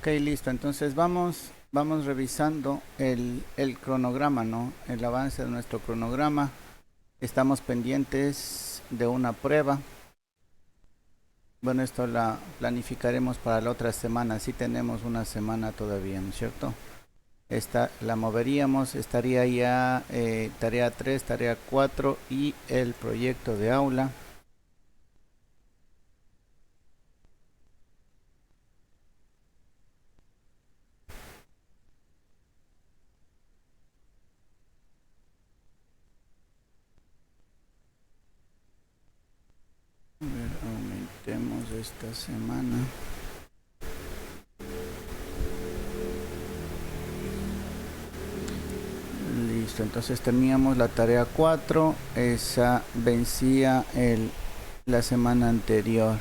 Ok, listo. Entonces vamos revisando el cronograma, ¿no? El avance de nuestro cronograma. Estamos pendientes de una prueba. Bueno, esto la planificaremos para la otra semana. Sí tenemos una semana todavía, ¿no es cierto? Esta la moveríamos, estaría ya tarea 3, tarea 4 y el proyecto de aula. A ver, aumentemos esta semana. Listo, entonces teníamos la tarea 4, esa vencía la semana anterior.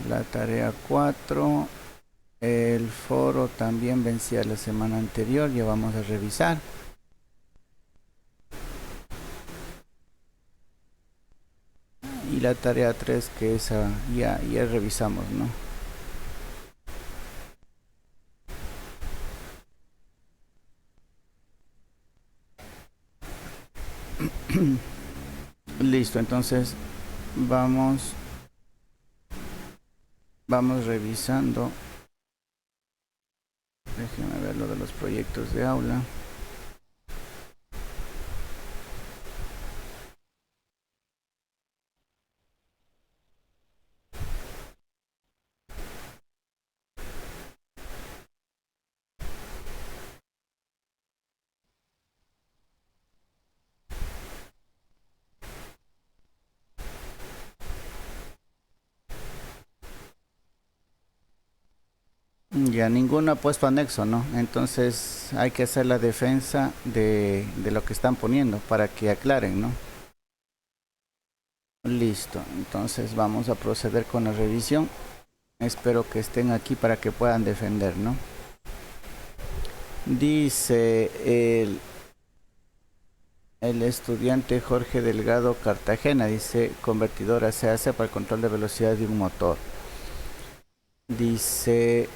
La tarea 4, el foro también vencía la semana anterior, ya vamos a revisar. Y la tarea 3, que esa ya revisamos, ¿no? Listo, entonces vamos revisando. Déjenme ver lo de los proyectos de aula. Ya ninguno ha puesto anexo, ¿no? Entonces hay que hacer la defensa de lo que están poniendo para que aclaren, ¿no? Listo, entonces vamos a proceder con la revisión. Espero que estén aquí para que puedan defender, ¿no? Dice el estudiante Jorge Delgado Cartagena, dice convertidora se hace para el control de velocidad de un motor. Dice,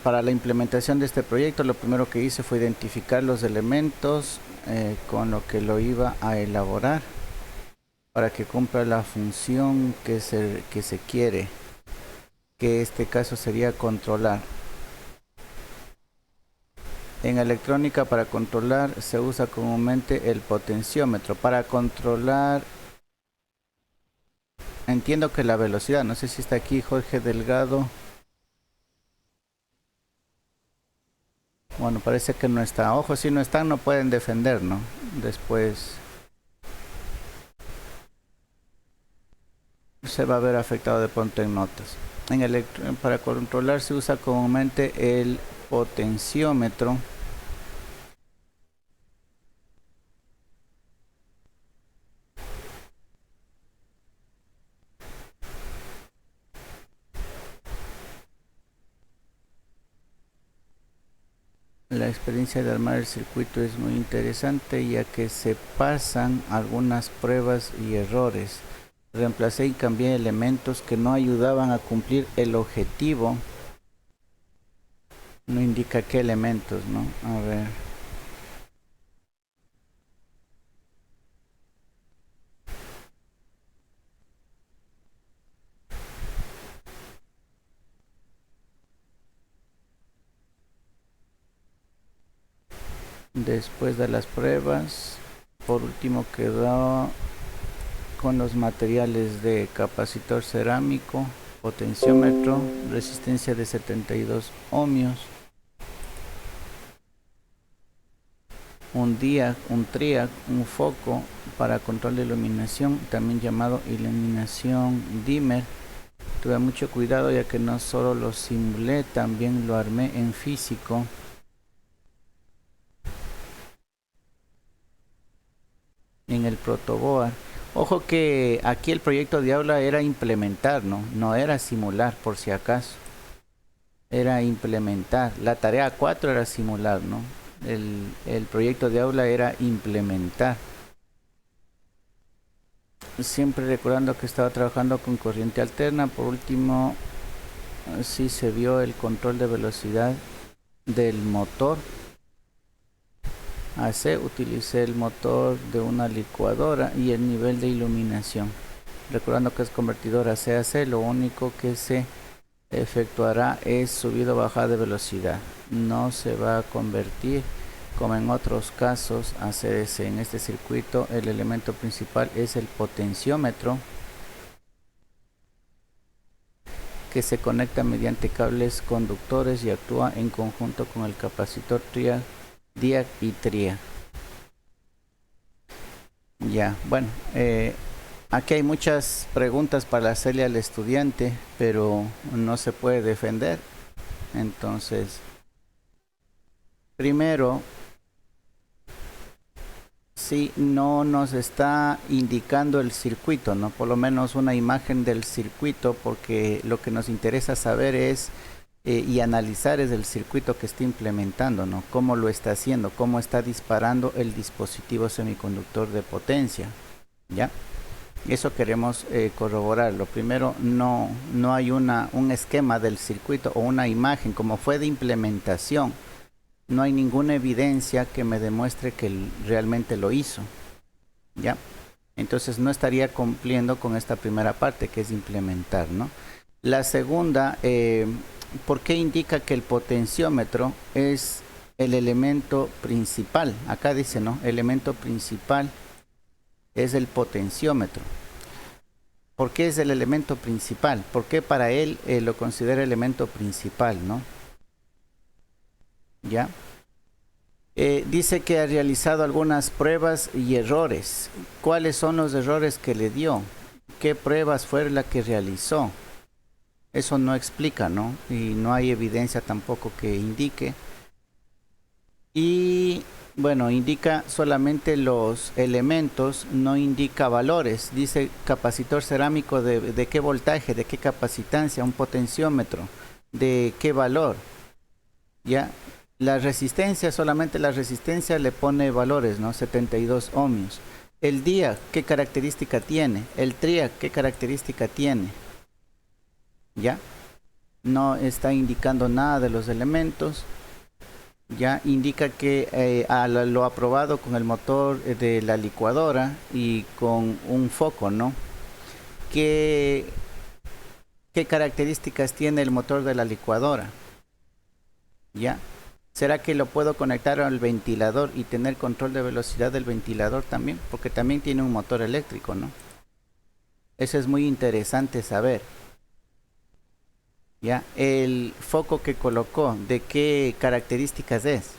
para la implementación de este proyecto lo primero que hice fue identificar los elementos con lo que lo iba a elaborar para que cumpla la función que se quiere, que este caso sería controlar. En electrónica, para controlar se usa comúnmente el potenciómetro. Para controlar, entiendo que la velocidad, no sé si está aquí Jorge Delgado. Bueno, parece que no está. Ojo, si no están no pueden defender, ¿no? Después se va a ver afectado de pronto en notas. Para controlar se usa comúnmente el potenciómetro. La experiencia de armar el circuito es muy interesante, ya que se pasan algunas pruebas y errores. Reemplacé y cambié elementos que no ayudaban a cumplir el objetivo. No indica qué elementos, ¿no? A ver. Después de las pruebas, por último quedó con los materiales de capacitor cerámico, potenciómetro, resistencia de 72 ohmios, un triac, un foco para control de iluminación, también llamado iluminación dimmer. Tuve mucho cuidado ya que no solo lo simulé, también lo armé en físico. En el protoboard. Ojo que aquí el proyecto de aula era implementar, ¿no? No era simular, por si acaso. Era implementar. La tarea 4 era simular, ¿no? El proyecto de aula era implementar. Siempre recordando que estaba trabajando con corriente alterna. Por último, si se vio el control de velocidad del motor AC. Utilicé el motor de una licuadora y el nivel de iluminación. Recordando que es convertidor AC-AC, lo único que se efectuará es subida o bajada de velocidad. No se va a convertir como en otros casos a CDC. En este circuito el elemento principal es el potenciómetro, que se conecta mediante cables conductores y actúa en conjunto con el capacitor diag y triag. Ya, bueno, aquí hay muchas preguntas para hacerle al estudiante, pero no se puede defender. Entonces, primero, si no nos está indicando el circuito, ¿no? Por lo menos una imagen del circuito, porque lo que nos interesa saber es y analizar es el circuito que está implementando, ¿no? Cómo lo está haciendo, cómo está disparando el dispositivo semiconductor de potencia, ¿ya? Eso queremos corroborar. Lo primero, no hay un esquema del circuito o una imagen como fue de implementación. No hay ninguna evidencia que me demuestre que realmente lo hizo, ¿ya? Entonces no estaría cumpliendo con esta primera parte, que es implementar, ¿no? La segunda, ¿por qué indica que el potenciómetro es el elemento principal? Acá dice, ¿no? Elemento principal es el potenciómetro. ¿Por qué es el elemento principal? ¿Por qué para él lo considera elemento principal, ¿no? ¿Ya? Dice que ha realizado algunas pruebas y errores. ¿Cuáles son los errores que le dio? ¿Qué pruebas fue la que realizó? Eso no explica, ¿no? Y no hay evidencia tampoco que indique. Y bueno, indica solamente los elementos, no indica valores. Dice capacitor cerámico de qué voltaje, de qué capacitancia, un potenciómetro, de qué valor. ¿Ya? La resistencia, solamente la resistencia le pone valores, ¿no? 72 ohmios. El diag, ¿qué característica tiene? El triag, ¿qué característica tiene? ¿Ya? No está indicando nada de los elementos. Ya indica que lo aprobado con el motor de la licuadora y con un foco, ¿no? ¿Qué características tiene el motor de la licuadora? ¿Ya? ¿Será que lo puedo conectar al ventilador y tener control de velocidad del ventilador también? Porque también tiene un motor eléctrico, ¿no? Eso es muy interesante saber. ¿Ya? El foco que colocó, ¿de qué características es?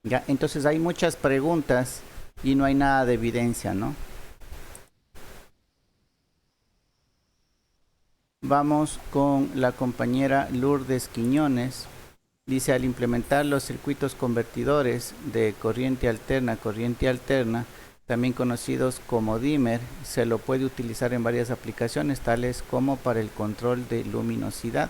¿Ya? Entonces hay muchas preguntas y no hay nada de evidencia, ¿no? Vamos con la compañera Lourdes Quiñones. Dice, al implementar los circuitos convertidores de corriente alterna, también conocidos como dimmer, se lo puede utilizar en varias aplicaciones, tales como para el control de luminosidad,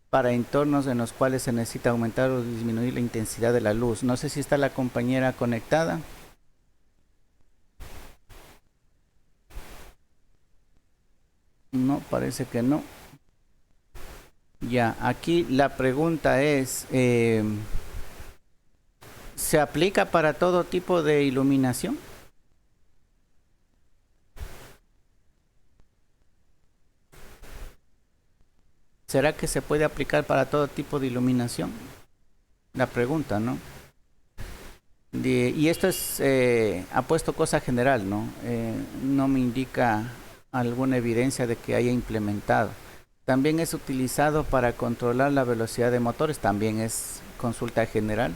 para entornos en los cuales se necesita aumentar o disminuir la intensidad de la luz. No sé si está la compañera conectada. No, parece que no. Ya, aquí la pregunta es, ¿se aplica para todo tipo de iluminación? ¿Será que se puede aplicar para todo tipo de iluminación? La pregunta, ¿no? Y esto es, ha puesto cosa general, ¿no? No me indica alguna evidencia de que haya implementado. También es utilizado para controlar la velocidad de motores, también es consulta general,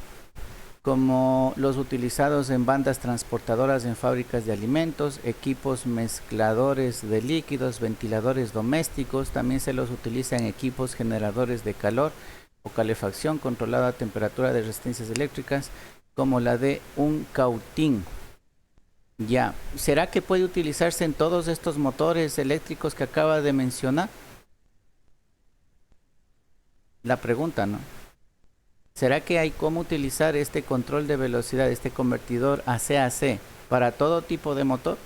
como los utilizados en bandas transportadoras en fábricas de alimentos, equipos mezcladores de líquidos, ventiladores domésticos. También se los utiliza en equipos generadores de calor o calefacción controlada a temperatura de resistencias eléctricas, como la de un cautín. Ya, ¿será que puede utilizarse en todos estos motores eléctricos que acaba de mencionar? La pregunta, ¿no? ¿Será que hay cómo utilizar este control de velocidad, este convertidor AC-AC, para todo tipo de motor?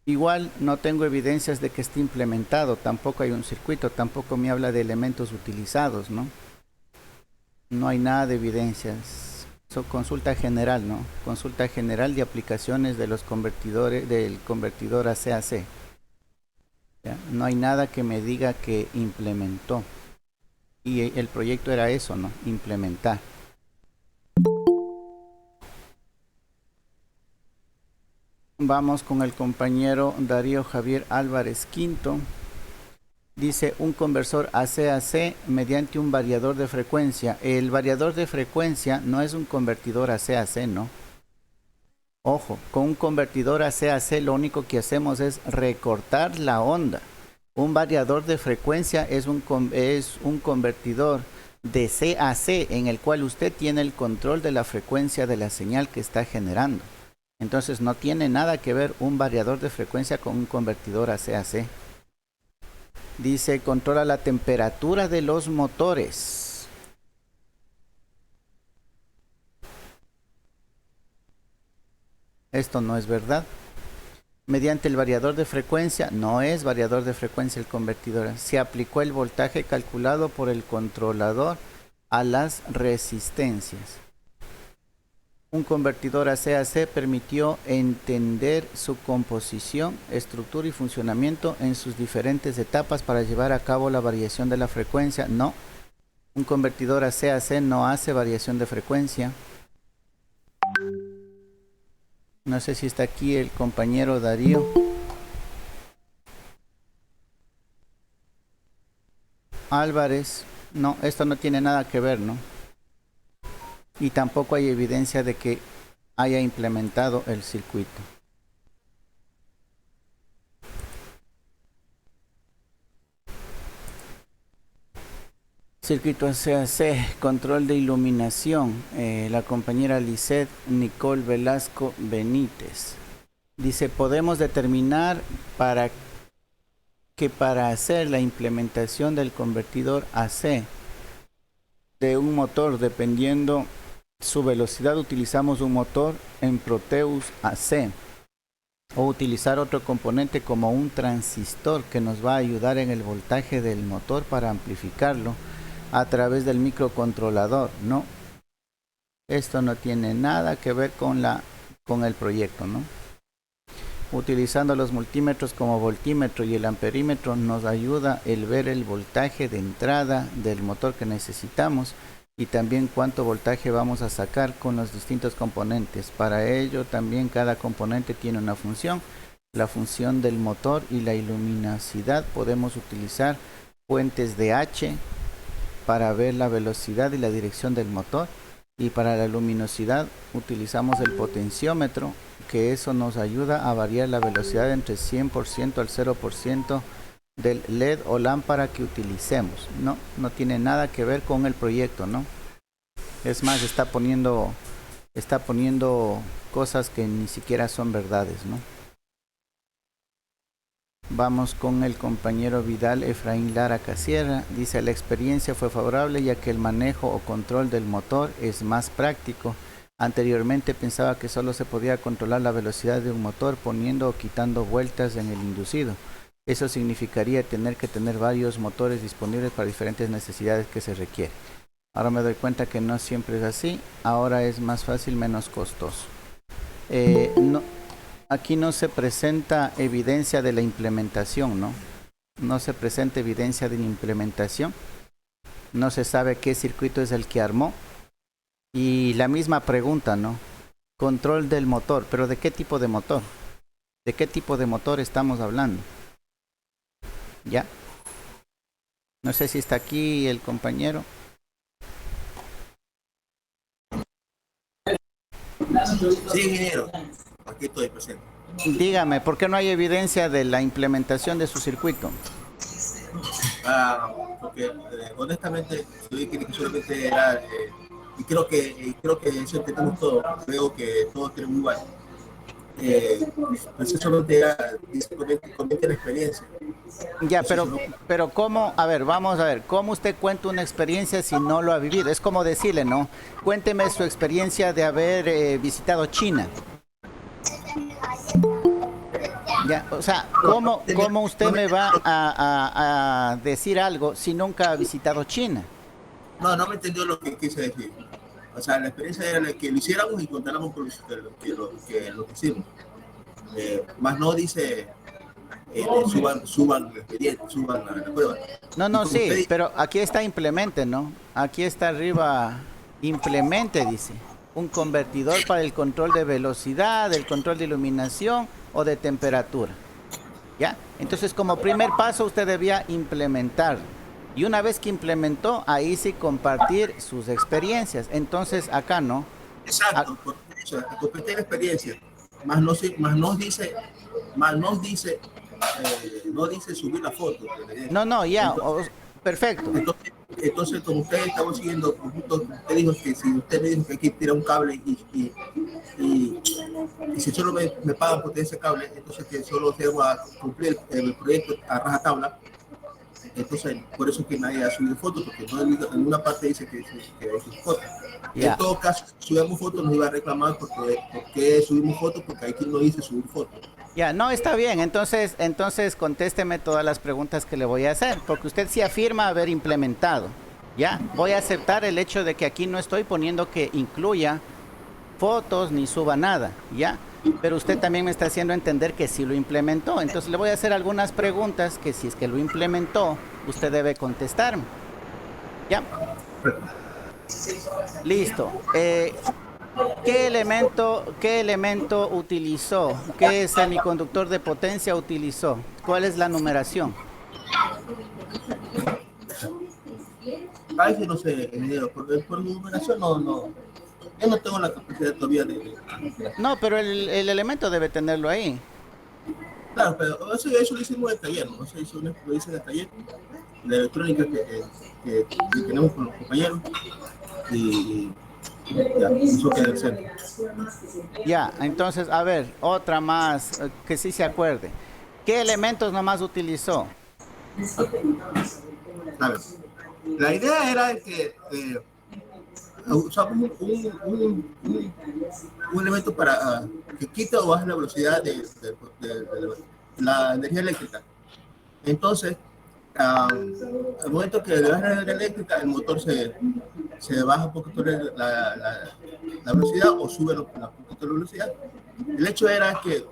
Igual no tengo evidencias de que esté implementado, tampoco hay un circuito, tampoco me habla de elementos utilizados, ¿no? No hay nada de evidencias. Consulta general, ¿no? Consulta general de aplicaciones de los convertidores, del convertidor AC-AC. ¿Ya? No hay nada que me diga que implementó. Y el proyecto era eso, ¿no? Implementar. Vamos con el compañero Darío Javier Álvarez Quinto. Dice un conversor AC-AC mediante un variador de frecuencia. El variador de frecuencia no es un convertidor AC-AC, ¿no? Ojo, con un convertidor AC-AC lo único que hacemos es recortar la onda. Un variador de frecuencia es un convertidor de C-AC en el cual usted tiene el control de la frecuencia de la señal que está generando. Entonces no tiene nada que ver un variador de frecuencia con un convertidor AC-AC. Dice, controla la temperatura de los motores. Esto no es verdad. Mediante el variador de frecuencia, no es variador de frecuencia el convertidor. Se aplicó el voltaje calculado por el controlador a las resistencias. Un convertidor AC-AC permitió entender su composición, estructura y funcionamiento en sus diferentes etapas para llevar a cabo la variación de la frecuencia. No, un convertidor AC-AC no hace variación de frecuencia. No sé si está aquí el compañero Darío. Álvarez. No, esto no tiene nada que ver, ¿no? Y tampoco hay evidencia de que haya implementado el circuito. Circuito AC-AC, control de iluminación. La compañera Lisette Nicole Velasco Benítez. Dice, podemos determinar para hacer la implementación del convertidor AC de un motor, dependiendo su velocidad, utilizamos un motor en Proteus AC o utilizar otro componente como un transistor que nos va a ayudar en el voltaje del motor para amplificarlo a través del microcontrolador. No, esto no tiene nada que ver con el proyecto, ¿no? Utilizando los multímetros como voltímetro y el amperímetro nos ayuda el ver el voltaje de entrada del motor que necesitamos y también cuánto voltaje vamos a sacar con los distintos componentes. Para ello también cada componente tiene una función. La función del motor y la luminosidad, podemos utilizar fuentes de H para ver la velocidad y la dirección del motor, y para la luminosidad utilizamos el potenciómetro, que eso nos ayuda a variar la velocidad entre 100% al 0% del LED o lámpara que utilicemos. No tiene nada que ver con el proyecto, ¿no? Es más, está poniendo cosas que ni siquiera son verdades, ¿no? Vamos con el compañero Vidal Efraín Lara Casierra. Dice, la experiencia fue favorable ya que el manejo o control del motor es más práctico. Anteriormente pensaba que solo se podía controlar la velocidad de un motor poniendo o quitando vueltas en el inducido. Eso significaría tener que tener varios motores disponibles para diferentes necesidades que se requieren. Ahora me doy cuenta que no siempre es así. Ahora es más fácil, menos costoso. Aquí no se presenta evidencia de la implementación, ¿no? No se presenta evidencia de la implementación. No se sabe qué circuito es el que armó. Y la misma pregunta, ¿no? Control del motor, pero ¿de qué tipo de motor? ¿De qué tipo de motor estamos hablando? ¿Ya? No sé si está aquí el compañero. Sí, ingeniero. Aquí estoy presente. Dígame, ¿por qué no hay evidencia de la implementación de su circuito? Porque honestamente, yo que solamente era, y creo que eso entendemos todos, creo que todos tenemos igual. Pues solamente era, comenta la experiencia. Ya, Eso pero ¿cómo? A ver, vamos a ver, ¿cómo usted cuenta una experiencia si no lo ha vivido? Es como decirle, ¿no? Cuénteme su experiencia de haber visitado China. Ya, o sea, No, ¿cómo usted no me me entendió va a decir algo si nunca ha visitado China? no me entendió lo que quise decir. O sea, la experiencia era que lo hiciéramos y contáramos por lo que hicimos. Más no dice suban el expediente, suban la prueba. No, Y no, como usted sí, dice, pero aquí está implemente, ¿no? Aquí está arriba, implemente, dice. Un convertidor para el control de velocidad, el control de iluminación o de temperatura. ¿Ya? Entonces, como primer paso, usted debía implementarlo. Y una vez que implementó, ahí sí compartir sus experiencias. Entonces, acá no. Ah, exacto, o sea, compartir la experiencia, más no, más nos dice, no dice subir la foto. no, no, ya, Entonces, perfecto. entonces, como ustedes estaban siguiendo, usted dijo que si usted me dijo que hay que tirar un cable y, y si solo me pagan por tener ese cable, entonces que solo debo a cumplir el proyecto a rajatabla. Entonces, por eso es que nadie ha subido fotos, porque no en una parte dice que hay fotos. En Ya. todo caso, si subimos fotos nos iba a reclamar porque subimos fotos, porque aquí no dice subir fotos. Ya, no, está bien. Entonces contésteme todas las preguntas que le voy a hacer, porque usted sí afirma haber implementado. Ya, voy a aceptar el hecho de que aquí no estoy poniendo que incluya fotos ni suba nada, ¿ya? Pero usted también me está haciendo entender que sí lo implementó. Entonces le voy a hacer algunas preguntas que si es que lo implementó, usted debe contestarme. ¿Ya? Listo. ¿Qué elemento utilizó? ¿Qué semiconductor de potencia utilizó? ¿Cuál es la numeración? Ay, que no sé, ingeniero, por numeración yo no tengo la capacidad todavía No, pero el elemento debe tenerlo ahí. claro, pero eso lo hicimos en el taller, ¿no? Eso lo hice en el taller de electrónica que tenemos con los compañeros y ya, eso queda el centro. Ya, entonces, a ver, otra más que sí se acuerde. ¿Qué elementos nomás utilizó? A ver, la idea era que usamos un elemento para que quita o baja la velocidad de la energía eléctrica. Entonces, al momento que le baja la energía eléctrica, el motor se baja un poquito la velocidad o sube la poquito la velocidad. El hecho era que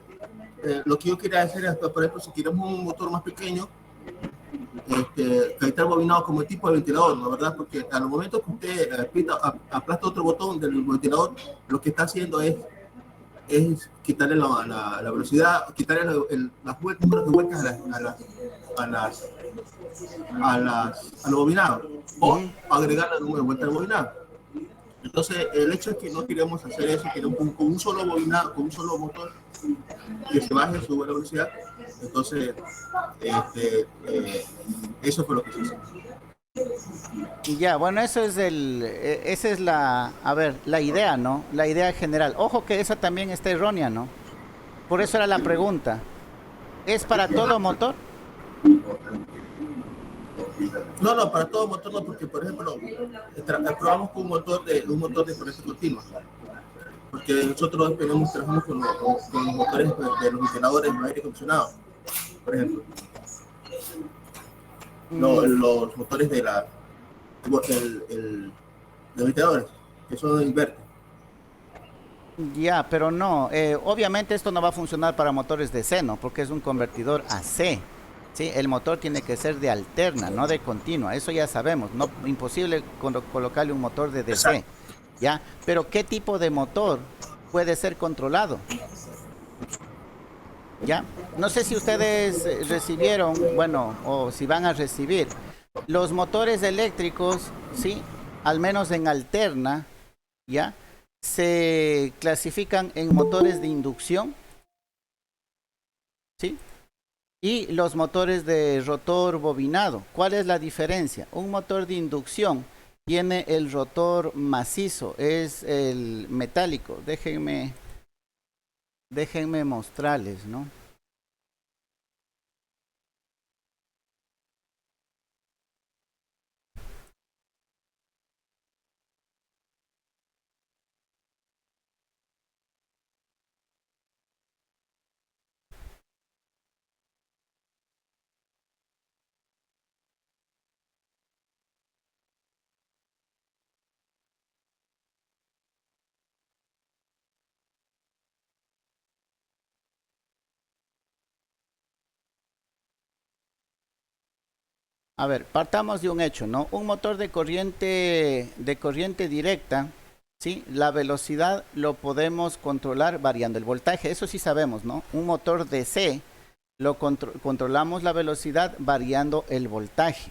lo que yo quería hacer es, por ejemplo, si queremos un motor más pequeño, que está bobinado como el tipo de ventilador, ¿no? ¿Verdad? Porque al momento que usted aplasta otro botón del ventilador, lo que está haciendo es quitarle la velocidad, quitarle las números de vueltas a las, al bobinado o Ujú. agregarle el número de vueltas al bobinado. Entonces, el hecho es que no queremos hacer eso, queremos con un solo bobinado, con un solo motor, que se baje, sube la velocidad. Entonces, eso fue lo que se hizo. Ya, bueno, esa es a ver, la idea, ¿no? La idea general. Ojo que esa también está errónea, ¿no? Por eso era la pregunta. ¿Es para todo motor? No, para todo motor no, porque por ejemplo, probamos con un motor de corriente continua, porque nosotros trabajamos con los motores de los ventiladores de aire acondicionado, por ejemplo, Mm, los motores de ventiladores, que son inverter. ya, pero no. Obviamente esto no va a funcionar para motores de C, ¿no? Porque es un convertidor a C. Sí, el motor tiene que ser de alterna, no de continua. Eso ya sabemos. No, imposible colocarle un motor de DC. Exacto. ¿Ya? Pero ¿qué tipo de motor puede ser controlado? ¿Ya? No sé si ustedes recibieron, bueno, o si van a recibir, los motores eléctricos, ¿sí? Al menos en alterna, ¿ya? Se clasifican en motores de inducción, ¿sí? Y los motores de rotor bobinado. ¿Cuál es la diferencia? Un motor de inducción tiene el rotor macizo, es el metálico. Déjenme mostrarles, ¿no? A ver, partamos de un hecho, ¿no? Un motor de corriente directa, ¿sí? La velocidad lo podemos controlar variando el voltaje, eso sí sabemos, ¿no? Un motor DC controlamos la velocidad variando el voltaje,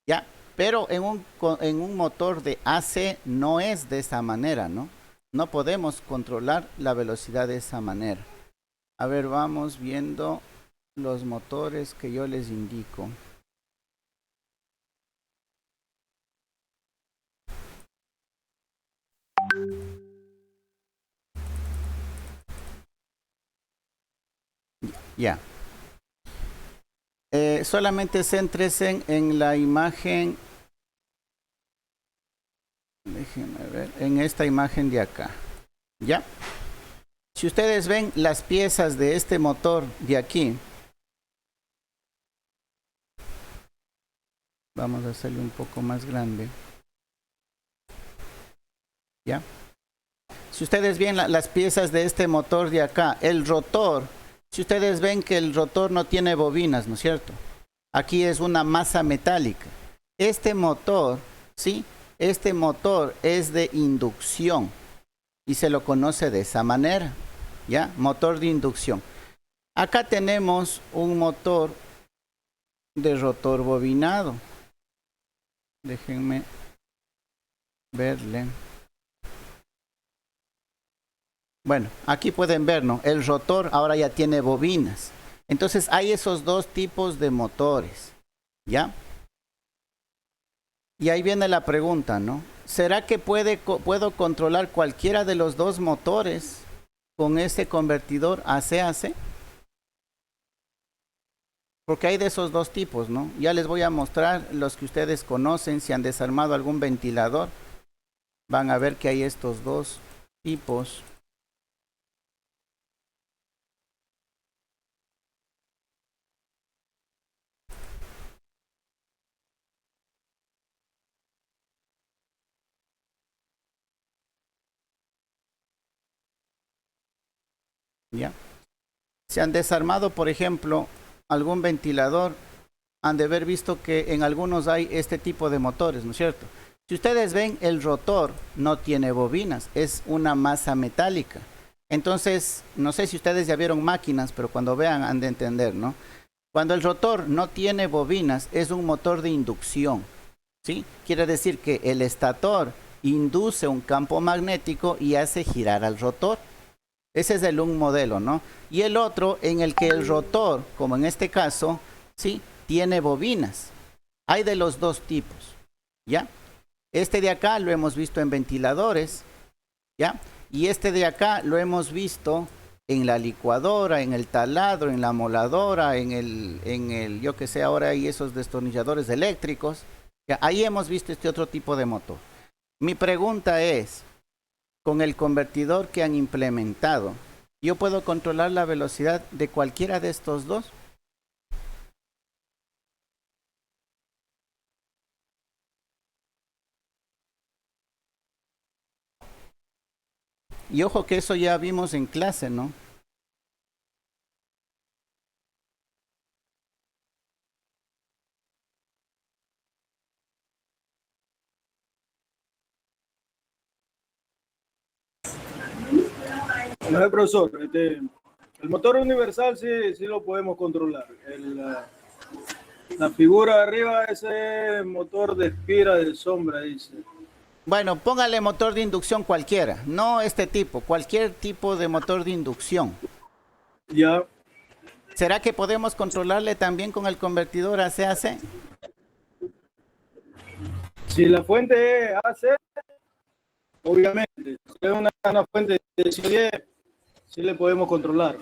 ¿ya? Pero en un motor de AC no es de esa manera, ¿no? No podemos controlar la velocidad de esa manera. A ver, vamos viendo los motores que yo les indico. Ya. Solamente céntrese en la imagen. Déjenme ver. En esta imagen de acá. Ya. Si ustedes ven las piezas de este motor de aquí. Vamos a hacerle un poco más grande. Ya. Si ustedes ven las piezas de este motor de acá, el rotor, si ustedes ven que el rotor no tiene bobinas, ¿no es cierto? Aquí es una masa metálica. Este motor, ¿sí? Este motor es de inducción y se lo conoce de esa manera, ¿ya? Motor de inducción. Acá tenemos un motor de rotor bobinado. Déjenme verle. Bueno, aquí pueden ver, ¿no? El rotor ahora ya tiene bobinas. Entonces hay esos dos tipos de motores, ¿ya? Y ahí viene la pregunta, ¿no? ¿Será que puedo controlar cualquiera de los dos motores con este convertidor AC-AC? Porque hay de esos dos tipos, ¿no? Ya les voy a mostrar los que ustedes conocen. Si han desarmado algún ventilador, van a ver que hay estos dos tipos. ¿Ya? Si han desarmado, por ejemplo, algún ventilador, han de haber visto que en algunos hay este tipo de motores, ¿no es cierto? Si ustedes ven, el rotor no tiene bobinas, es una masa metálica. Entonces, no sé si ustedes ya vieron máquinas, pero cuando vean han de entender, ¿no? Cuando el rotor no tiene bobinas, es un motor de inducción, ¿sí? Quiere decir que el estator induce un campo magnético y hace girar al rotor. Ese es el un modelo, ¿no? Y el otro en el que el rotor, como en este caso, sí, tiene bobinas. Hay de los dos tipos, ¿ya? Este de acá lo hemos visto en ventiladores, ¿ya? Y este de acá lo hemos visto en la licuadora, en el taladro, en la moladora, en el yo que sé, ahora hay esos destornilladores eléctricos. ¿Ya? Ahí hemos visto este otro tipo de motor. Mi pregunta es, con el convertidor que han implementado, ¿yo puedo controlar la velocidad de cualquiera de estos dos? Y ojo que eso ya vimos en clase, ¿no? No, profesor, el motor universal sí lo podemos controlar. La figura de arriba, ese motor de espira de sombra, dice. Bueno, póngale motor de inducción cualquiera, no este tipo, cualquier tipo de motor de inducción. Ya. ¿Será que podemos controlarle también con el convertidor AC-AC? Si la fuente es AC, obviamente, si es una fuente de 10, sí le podemos controlar.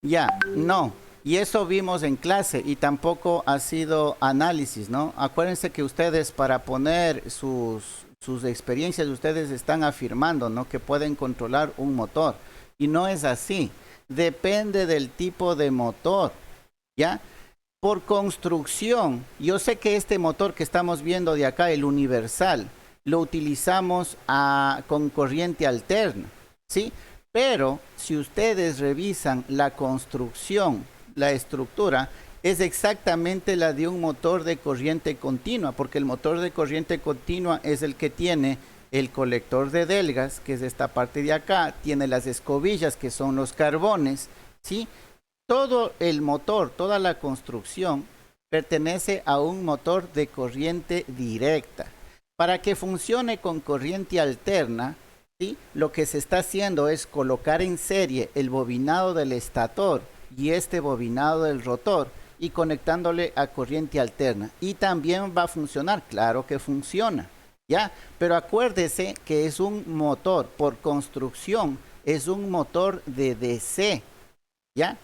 Ya, no. Y eso vimos en clase y tampoco ha sido análisis, ¿no? Acuérdense que ustedes para poner sus experiencias, ustedes están afirmando, ¿no? Que pueden controlar un motor. Y no es así. Depende del tipo de motor, ¿ya? Por construcción, yo sé que este motor que estamos viendo de acá, el universal, lo utilizamos con corriente alterna, ¿sí? Pero si ustedes revisan la construcción, la estructura, es exactamente la de un motor de corriente continua, porque el motor de corriente continua es el que tiene el colector de delgas, que es esta parte de acá, tiene las escobillas, que son los carbones, ¿sí? Todo el motor, toda la construcción, pertenece a un motor de corriente directa. Para que funcione con corriente alterna, ¿sí? Lo que se está haciendo es colocar en serie el bobinado del estator y este bobinado del rotor y conectándole a corriente alterna. Y también va a funcionar, claro que funciona, ¿ya? Pero acuérdese que es un motor, por construcción, es un motor de DC, ¿ya?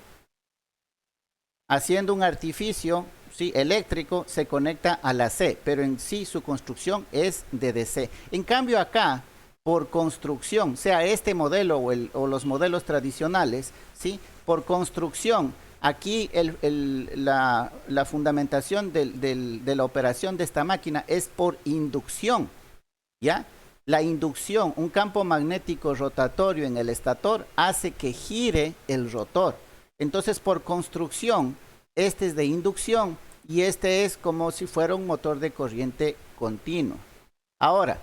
Haciendo un artificio, sí, eléctrico, se conecta a la C, pero en sí su construcción es de DC. En cambio acá, por construcción, sea este modelo o los modelos tradicionales, ¿sí? Por construcción, aquí la fundamentación de la operación de esta máquina es por inducción, ¿ya? La inducción, un campo magnético rotatorio en el estator, hace que gire el rotor. Entonces, por construcción, este es de inducción y este es como si fuera un motor de corriente continua. Ahora,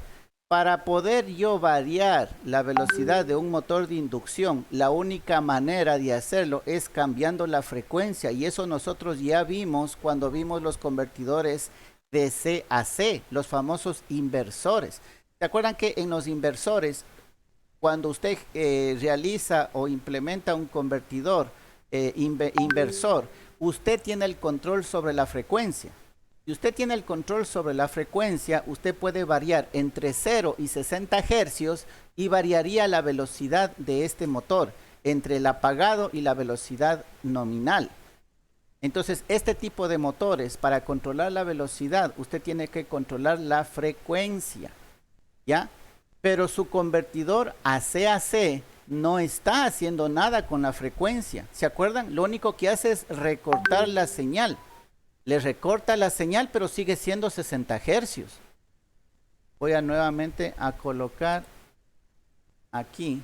para poder yo variar la velocidad de un motor de inducción, la única manera de hacerlo es cambiando la frecuencia, y eso nosotros ya vimos cuando vimos los convertidores de C a C, los famosos inversores. ¿Se acuerdan que en los inversores, cuando usted realiza o implementa un convertidor inversor, usted tiene el control sobre la frecuencia? Si usted tiene el control sobre la frecuencia, usted puede variar entre 0 y 60 hercios y variaría la velocidad de este motor entre el apagado y la velocidad nominal. Entonces, este tipo de motores, para controlar la velocidad, usted tiene que controlar la frecuencia, ¿ya? Pero su convertidor AC-AC no está haciendo nada con la frecuencia. ¿Se acuerdan? Lo único que hace es recortar la señal. Le recorta la señal, pero sigue siendo 60 hercios. Voy a nuevamente a colocar aquí.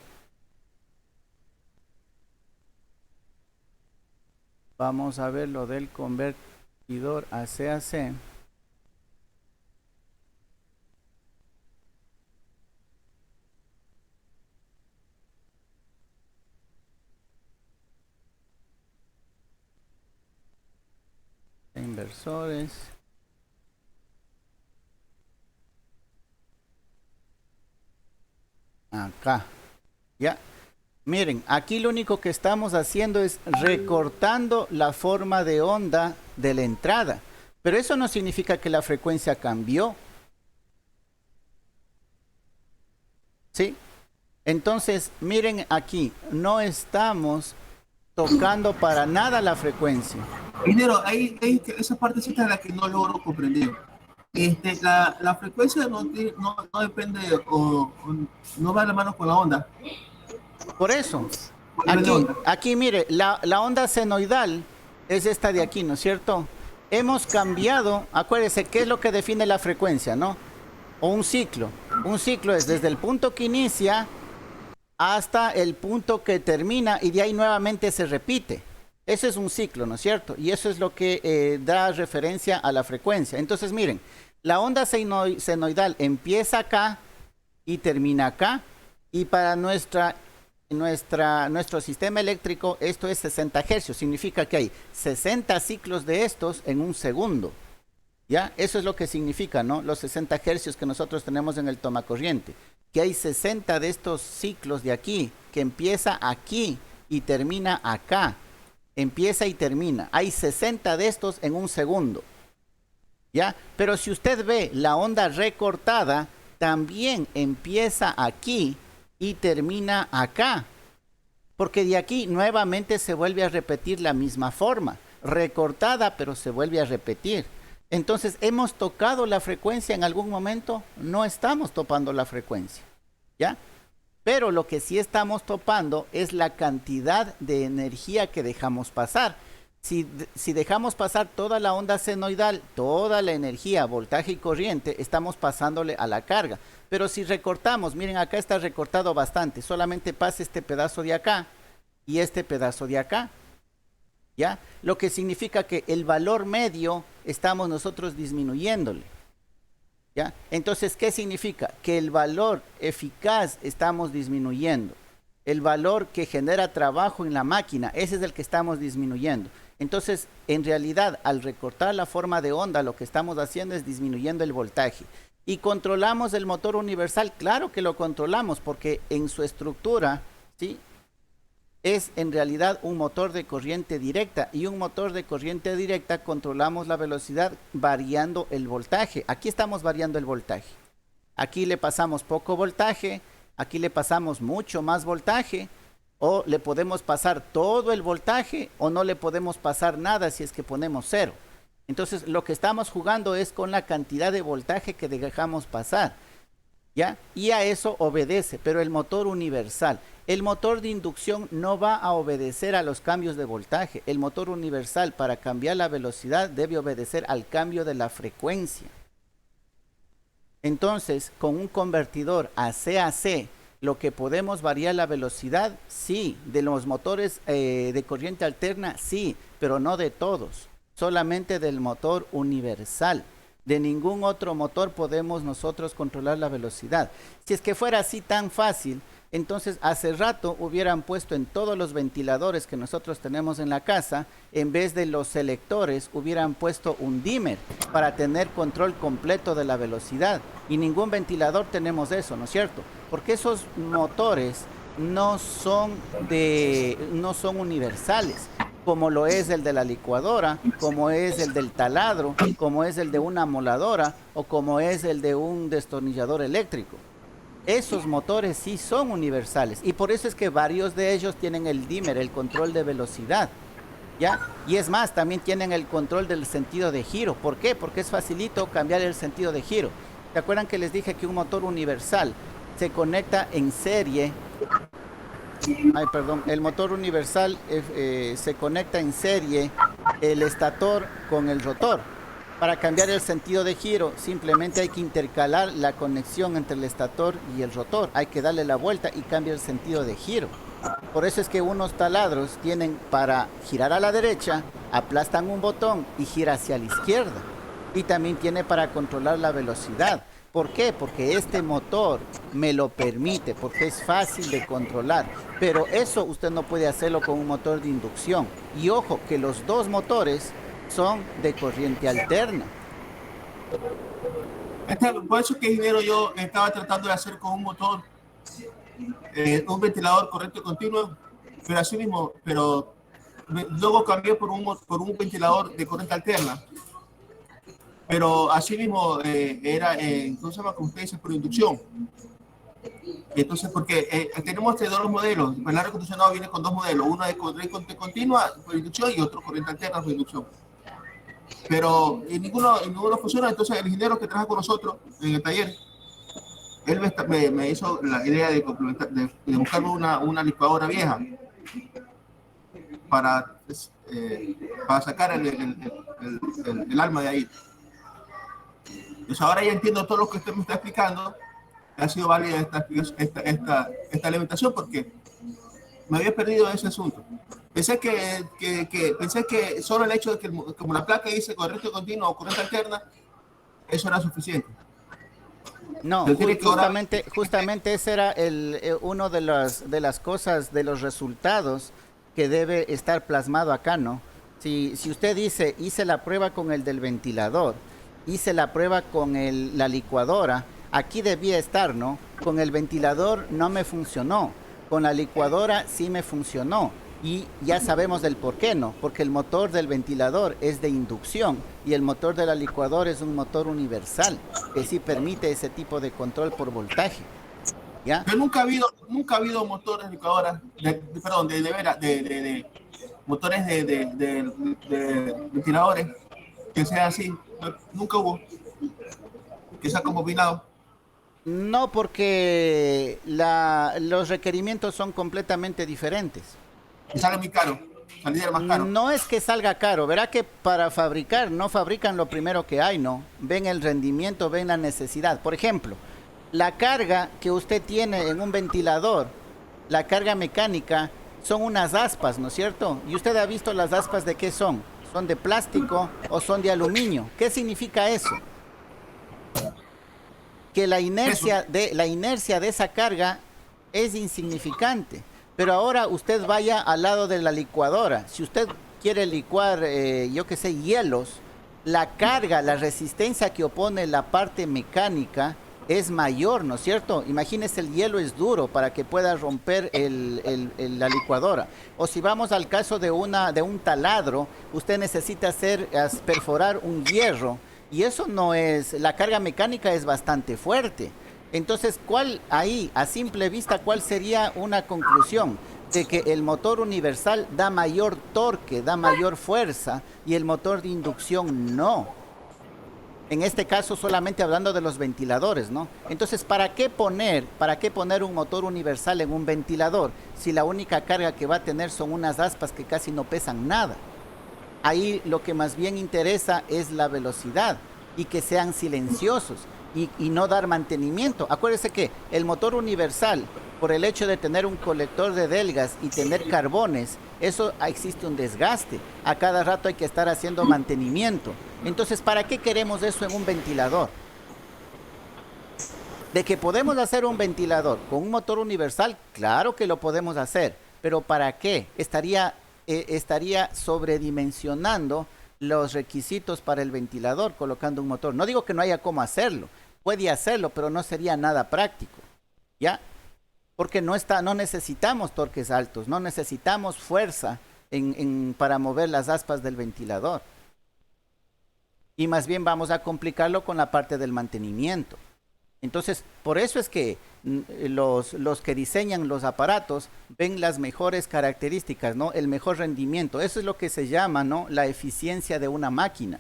Vamos a ver lo del convertidor AC-AC. Inversores. Acá. Ya. Miren, aquí lo único que estamos haciendo es recortando la forma de onda de la entrada. Pero eso no significa que la frecuencia cambió. ¿Sí? Entonces, miren aquí, no estamos tocando para nada la frecuencia. Ingeniero, esa partecita es la que no logro comprender. La frecuencia no depende o no va de la mano con la onda. Por eso, aquí mire, la onda senoidal es esta de aquí, ¿no es cierto? Hemos cambiado, acuérdese, ¿qué es lo que define la frecuencia, no? O un ciclo. Un ciclo es desde el punto que inicia hasta el punto que termina y de ahí nuevamente se repite. Eso es un ciclo, ¿no es cierto? Y eso es lo que da referencia a la frecuencia. Entonces, miren, la onda senoidal empieza acá y termina acá. Y para nuestro sistema eléctrico, esto es 60 hercios. Significa que hay 60 ciclos de estos en un segundo. ¿Ya? Eso es lo que significa, ¿no? Los 60 hercios que nosotros tenemos en el tomacorriente. Que hay 60 de estos ciclos de aquí, que empieza aquí y termina acá. Empieza y termina. Hay 60 de estos en un segundo. ¿Ya? Pero si usted ve la onda recortada, también empieza aquí y termina acá. Porque de aquí nuevamente se vuelve a repetir la misma forma. Recortada, pero se vuelve a repetir. Entonces, ¿hemos tocado la frecuencia en algún momento? No estamos topando la frecuencia. ¿Ya? Pero lo que sí estamos topando es la cantidad de energía que dejamos pasar. Si dejamos pasar toda la onda senoidal, toda la energía, voltaje y corriente, estamos pasándole a la carga. Pero si recortamos, miren, acá está recortado bastante. Solamente pasa este pedazo de acá y este pedazo de acá. ¿ya? Lo que significa que el valor medio estamos nosotros disminuyéndole, ¿ya? Entonces, ¿qué significa? Que el valor eficaz estamos disminuyendo. El valor que genera trabajo en la máquina, ese es el que estamos disminuyendo. Entonces, en realidad, al recortar la forma de onda, lo que estamos haciendo es disminuyendo el voltaje. ¿Y controlamos el motor universal? Claro que lo controlamos, porque en su estructura, ¿sí?, es en realidad un motor de corriente directa, y un motor de corriente directa controlamos la velocidad variando el voltaje. Aquí estamos variando el voltaje. Aquí le pasamos poco voltaje, aquí le pasamos mucho más voltaje, o le podemos pasar todo el voltaje, o no le podemos pasar nada si es que ponemos 0. Entonces lo que estamos jugando es con la cantidad de voltaje que dejamos pasar, ¿ya? Y a eso obedece, pero el motor universal. El motor de inducción no va a obedecer a los cambios de voltaje. El motor universal, para cambiar la velocidad, debe obedecer al cambio de la frecuencia. Entonces, con un convertidor AC-AC, lo que podemos variar la velocidad, sí. De los motores de corriente alterna, sí, pero no de todos. Solamente del motor universal. De ningún otro motor podemos nosotros controlar la velocidad. Si es que fuera así tan fácil, entonces hace rato hubieran puesto en todos los ventiladores que nosotros tenemos en la casa, en vez de los selectores, hubieran puesto un dimmer para tener control completo de la velocidad. Y ningún ventilador tenemos eso, ¿no es cierto? Porque esos motores no son universales, como lo es el de la licuadora, como es el del taladro, como es el de una moladora, o como es el de un destornillador eléctrico. Esos motores sí son universales, y por eso es que varios de ellos tienen el dimmer, el control de velocidad, ¿ya? Y es más, también tienen el control del sentido de giro. ¿Por qué? Porque es facilito cambiar el sentido de giro. ¿Se acuerdan que les dije que un motor universal se conecta en serie? El motor universal se conecta en serie el estator con el rotor. Para cambiar el sentido de giro, simplemente hay que intercalar la conexión entre el estator y el rotor. Hay que darle la vuelta y cambia el sentido de giro. Por eso es que unos taladros tienen para girar a la derecha, aplastan un botón y gira hacia la izquierda. Y también tiene para controlar la velocidad. ¿Por qué? Porque este motor me lo permite, porque es fácil de controlar. Pero eso usted no puede hacerlo con un motor de inducción. Y ojo, que los dos motores son de corriente alterna. Por eso que, ingeniero, yo estaba tratando de hacer con un motor, un ventilador corriente continua, pero así mismo, pero luego cambié por un ventilador de corriente alterna. Pero así mismo era, ¿cómo se llama? Como usted dice, por inducción. Entonces, porque tenemos dos modelos. El aire acondicionado viene con dos modelos. Uno de corriente continua por inducción y otro corriente alterna por inducción. Pero ninguno funciona. Entonces, el ingeniero que trabaja con nosotros en el taller, él me hizo la idea de buscarme una licuadora vieja para sacar el alma de ahí. Entonces, ahora ya entiendo todo lo que usted me está explicando. Ha sido válida esta alimentación, porque me había perdido ese asunto. Pensé que solo el hecho de que, como la placa dice corriente continua o corriente alterna, eso era suficiente. No, justamente ese era uno de las cosas, de los resultados que debe estar plasmado acá, ¿no? Si usted dice, hice la prueba con el del ventilador, hice la prueba con la licuadora, aquí debía estar, ¿no? Con el ventilador no me funcionó, con la licuadora sí me funcionó. Y ya sabemos del por qué, ¿no? Porque el motor del ventilador es de inducción y el motor de la licuadora es un motor universal que sí permite ese tipo de control por voltaje, ¿ya? Pero nunca ha habido motores de licuadora, motores de ventiladores que sea así. Nunca hubo. Que sea como combinado. No, porque los requerimientos son completamente diferentes. Y sale muy caro, saldría más caro. No es que salga caro, verá que para fabricar, no fabrican lo primero que hay, ¿no? Ven el rendimiento, ven la necesidad. Por ejemplo, la carga que usted tiene en un ventilador, la carga mecánica, son unas aspas, ¿no es cierto? Y usted ha visto las aspas de qué son. ¿Son de plástico o son de aluminio? ¿Qué significa eso? Que la inercia de esa carga es insignificante. Pero ahora usted vaya al lado de la licuadora. Si usted quiere licuar, yo qué sé, hielos, la carga, la resistencia que opone la parte mecánica es mayor, ¿no es cierto? Imagínese, el hielo es duro para que pueda romper la licuadora. O si vamos al caso de un taladro, usted necesita perforar un hierro. Y eso no es, la carga mecánica es bastante fuerte. Entonces, a simple vista, cuál sería una conclusión? De que el motor universal da mayor torque, da mayor fuerza, y el motor de inducción no. En este caso, solamente hablando de los ventiladores, ¿no? Entonces, ¿para qué poner un motor universal en un ventilador si la única carga que va a tener son unas aspas que casi no pesan nada? Ahí lo que más bien interesa es la velocidad y que sean silenciosos y no dar mantenimiento. Acuérdese que el motor universal, por el hecho de tener un colector de delgas y tener carbones, eso existe un desgaste. A cada rato hay que estar haciendo mantenimiento. Entonces, ¿para qué queremos eso en un ventilador? De que podemos hacer un ventilador con un motor universal, claro que lo podemos hacer, pero ¿para qué? Estaría sobredimensionando los requisitos para el ventilador colocando un motor. No digo que no haya cómo hacerlo, puede hacerlo, pero no sería nada práctico, ¿ya? Porque no necesitamos torques altos, no necesitamos fuerza para mover las aspas del ventilador. Y más bien vamos a complicarlo con la parte del mantenimiento. Entonces, por eso es que los que diseñan los aparatos ven las mejores características, ¿no? El mejor rendimiento. Eso es lo que se llama, ¿no?, la eficiencia de una máquina,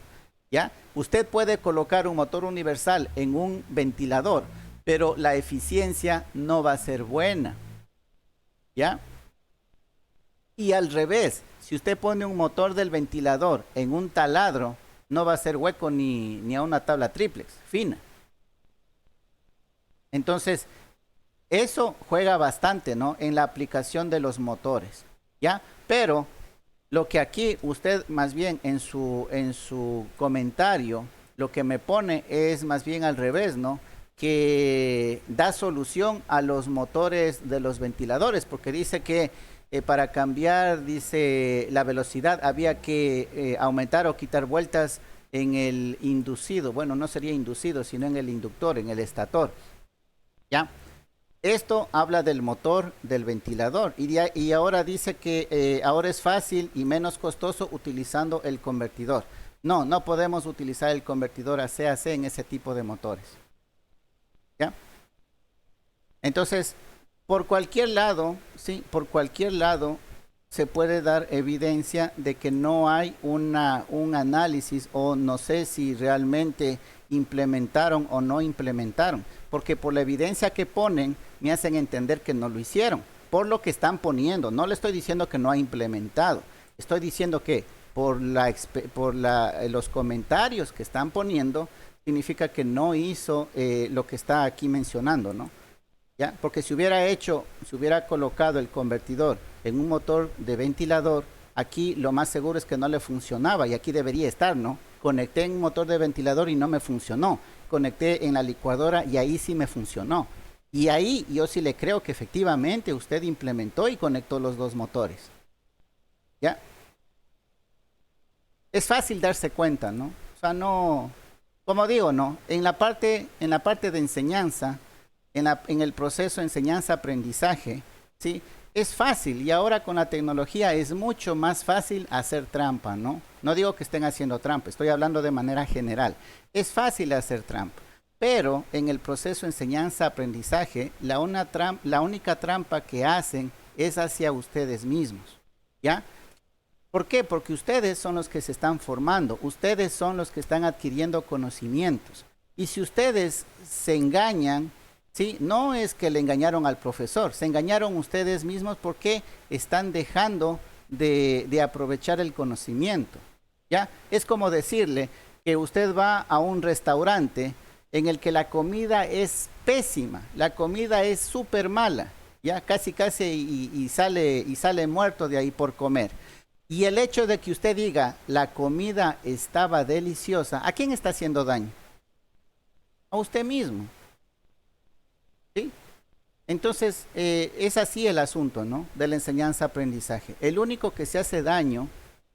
¿ya? Usted puede colocar un motor universal en un ventilador, pero la eficiencia no va a ser buena, ¿ya? Y al revés, si usted pone un motor del ventilador en un taladro, no va a ser hueco ni a una tabla triplex fina. Entonces, eso juega bastante, ¿no?, en la aplicación de los motores, ¿ya? Pero lo que aquí usted más bien en su comentario, lo que me pone es más bien al revés, ¿no?, que da solución a los motores de los ventiladores, porque dice que para cambiar, dice, la velocidad había que aumentar o quitar vueltas en el inducido. Bueno, no sería inducido, sino en el inductor, en el estator, ¿ya? Esto habla del motor del ventilador y ahora dice que ahora es fácil y menos costoso utilizando el convertidor. No podemos utilizar el convertidor AC-AC en ese tipo de motores, ¿ya? Entonces, por cualquier lado, sí, por cualquier lado se puede dar evidencia de que no hay un análisis, o no sé si realmente implementaron o no implementaron, porque por la evidencia que ponen me hacen entender que no lo hicieron, por lo que están poniendo. No le estoy diciendo que no ha implementado, estoy diciendo que por los comentarios que están poniendo, significa que no hizo lo que está aquí mencionando, ¿no? ¿Ya? Porque si hubiera colocado el convertidor en un motor de ventilador, aquí lo más seguro es que no le funcionaba, y aquí debería estar, ¿no? Conecté en un motor de ventilador y no me funcionó. Conecté en la licuadora y ahí sí me funcionó. Y ahí yo sí le creo que efectivamente usted implementó y conectó los dos motores, ¿ya? Es fácil darse cuenta, ¿no? O sea, no, como digo, ¿no? En la parte de enseñanza, en el proceso de enseñanza-aprendizaje, ¿sí?, es fácil, y ahora con la tecnología es mucho más fácil hacer trampa, ¿no? No digo que estén haciendo trampa, estoy hablando de manera general. Es fácil hacer trampa, pero en el proceso de enseñanza-aprendizaje, la única trampa que hacen es hacia ustedes mismos, ¿ya? ¿Por qué? Porque ustedes son los que se están formando, ustedes son los que están adquiriendo conocimientos. Y si ustedes se engañan, ¿sí?, no es que le engañaron al profesor, se engañaron ustedes mismos porque están dejando de aprovechar el conocimiento, ¿ya? Es como decirle que usted va a un restaurante en el que la comida es pésima, la comida es súper mala, ya casi y sale muerto de ahí por comer. Y el hecho de que usted diga la comida estaba deliciosa, ¿a quién está haciendo daño? A usted mismo. ¿Sí? Entonces, es así el asunto, ¿no? De la enseñanza-aprendizaje. El único que se hace daño,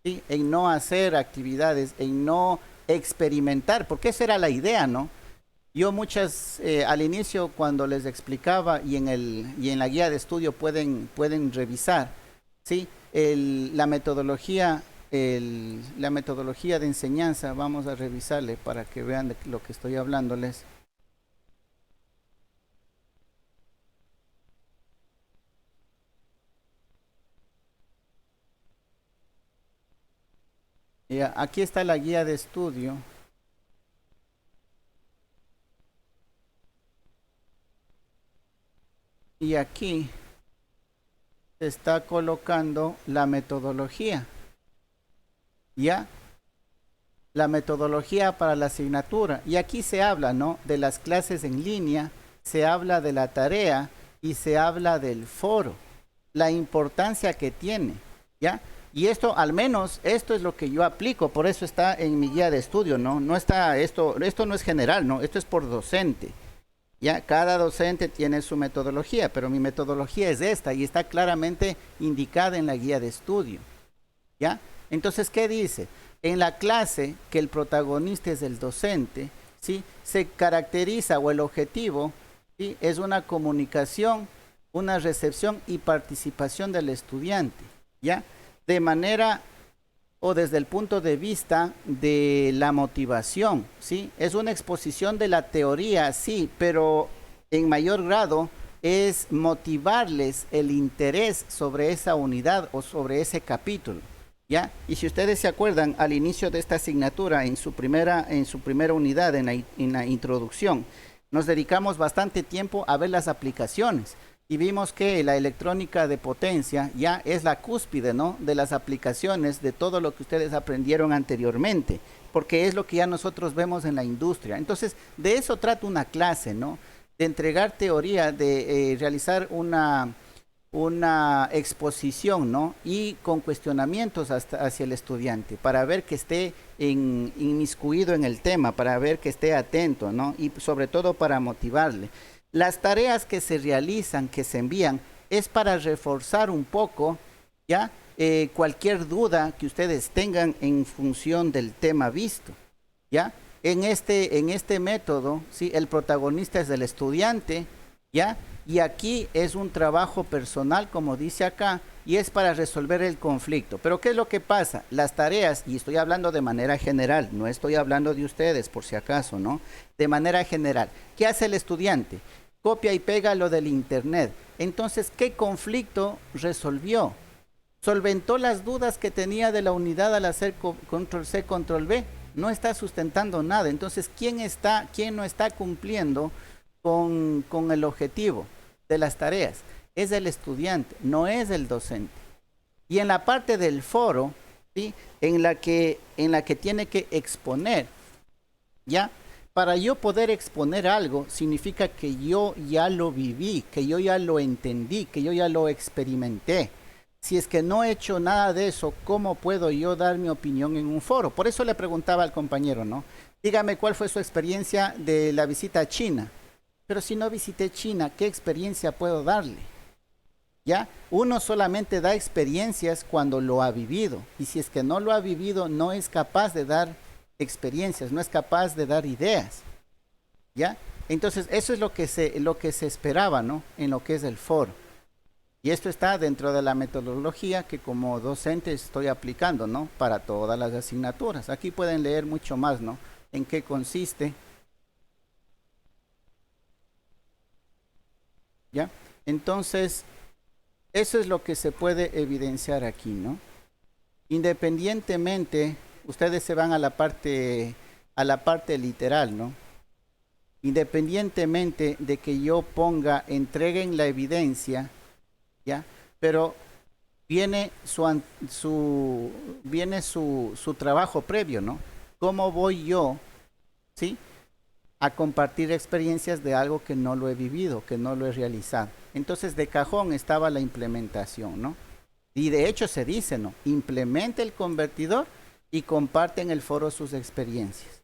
¿sí? En no hacer actividades, en no experimentar, porque esa era la idea, ¿no? Yo al inicio cuando les explicaba y en la guía de estudio pueden revisar, ¿sí? La metodología de enseñanza, vamos a revisarle para que vean de lo que estoy hablándoles. Aquí está la guía de estudio. Y aquí se está colocando la metodología. ¿Ya? La metodología para la asignatura. Y aquí se habla, ¿no? De las clases en línea, se habla de la tarea y se habla del foro. La importancia que tiene. ¿Ya? Y esto, al menos, esto es lo que yo aplico, por eso está en mi guía de estudio, ¿no? No está esto no es general, ¿no? Esto es por docente. Ya, cada docente tiene su metodología, pero mi metodología es esta y está claramente indicada en la guía de estudio. ¿Ya? Entonces, ¿qué dice? En la clase que el protagonista es el docente, ¿sí? Se caracteriza o el objetivo, ¿sí? Es una comunicación, una recepción y participación del estudiante, ¿ya? De manera o desde el punto de vista de la motivación, ¿sí? Es una exposición de la teoría, sí, pero en mayor grado es motivarles el interés sobre esa unidad o sobre ese capítulo, ¿ya? Y si ustedes se acuerdan, al inicio de esta asignatura, en su primera unidad, en la introducción, nos dedicamos bastante tiempo a ver las aplicaciones. Y vimos que la electrónica de potencia ya es la cúspide, ¿no? De las aplicaciones de todo lo que ustedes aprendieron anteriormente, porque es lo que ya nosotros vemos en la industria. Entonces, de eso trata una clase, ¿no? De entregar teoría, de realizar una exposición, ¿no? Y con cuestionamientos hacia el estudiante, para ver que esté inmiscuido en el tema, para ver que esté atento, ¿no? Y sobre todo para motivarle. Las tareas que se realizan, que se envían, es para reforzar un poco, ¿ya? Cualquier duda que ustedes tengan en función del tema visto, ¿ya? En este método, ¿sí? El protagonista es el estudiante, ¿ya? Y aquí es un trabajo personal, como dice acá, y es para resolver el conflicto. Pero ¿qué es lo que pasa? Las tareas, y estoy hablando de manera general, no estoy hablando de ustedes, por si acaso, ¿no? De manera general. ¿Qué hace el estudiante? Copia y pega lo del internet. Entonces, ¿qué conflicto resolvió? ¿Solventó las dudas que tenía de la unidad al hacer control C, control V? No está sustentando nada. Entonces, ¿quién no está cumpliendo con el objetivo de las tareas? Es el estudiante, no es el docente. Y en la parte del foro, ¿sí? en la que tiene que exponer, ¿ya? Para yo poder exponer algo, significa que yo ya lo viví, que yo ya lo entendí, que yo ya lo experimenté. Si es que no he hecho nada de eso, ¿cómo puedo yo dar mi opinión en un foro? Por eso le preguntaba al compañero, ¿no? Dígame cuál fue su experiencia de la visita a China. Pero si no visité China, ¿qué experiencia puedo darle? ¿Ya? Uno solamente da experiencias cuando lo ha vivido. Y si es que no lo ha vivido, no es capaz de dar experiencias, no es capaz de dar ideas, ¿ya? Entonces, eso es lo que se esperaba, ¿no? En lo que es el foro. Y esto está dentro de la metodología que como docente estoy aplicando, ¿no? Para todas las asignaturas. Aquí pueden leer mucho más, ¿no? En qué consiste. ¿Ya? Entonces, eso es lo que se puede evidenciar aquí, ¿no? Independientemente, ustedes se van a la parte literal, ¿no? Independientemente de que yo ponga, entreguen la evidencia, ¿ya? Pero viene su trabajo previo, ¿no? ¿Cómo voy yo, sí? a compartir experiencias de algo que no lo he vivido, que no lo he realizado. Entonces de cajón estaba la implementación, ¿no? Y de hecho se dice, ¿no? Implemente el convertidor y comparte en el foro sus experiencias.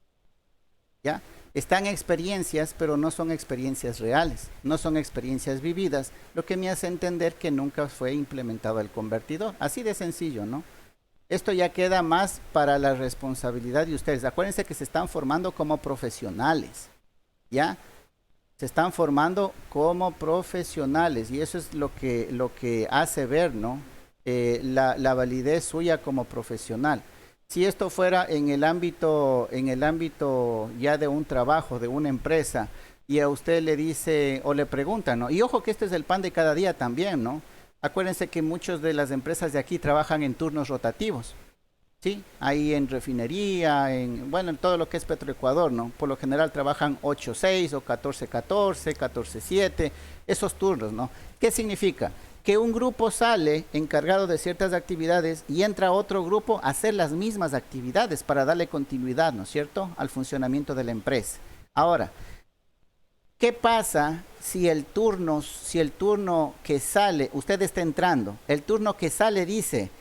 ¿Ya? Están experiencias, pero no son experiencias reales, no son experiencias vividas, lo que me hace entender que nunca fue implementado el convertidor. Así de sencillo, ¿no? Esto ya queda más para la responsabilidad de ustedes. Acuérdense que se están formando como profesionales, ¿ya? Se están formando como profesionales y eso es lo que hace ver, ¿no? La validez suya como profesional. Si esto fuera en el ámbito ya de un trabajo, de una empresa, y a usted le dice o le preguntan, ¿no? Y ojo que este es el pan de cada día también, ¿no? Acuérdense que muchas de las empresas de aquí trabajan en turnos rotativos, ¿sí? Ahí en refinería, en todo lo que es Petroecuador, ¿no? Por lo general trabajan 8-6 o 14-14, 14-7, esos turnos, ¿no? ¿Qué significa? Que un grupo sale encargado de ciertas actividades y entra otro grupo a hacer las mismas actividades para darle continuidad, ¿no es cierto?, al funcionamiento de la empresa. Ahora, ¿qué pasa si el turno que sale, usted está entrando, el turno que sale dice,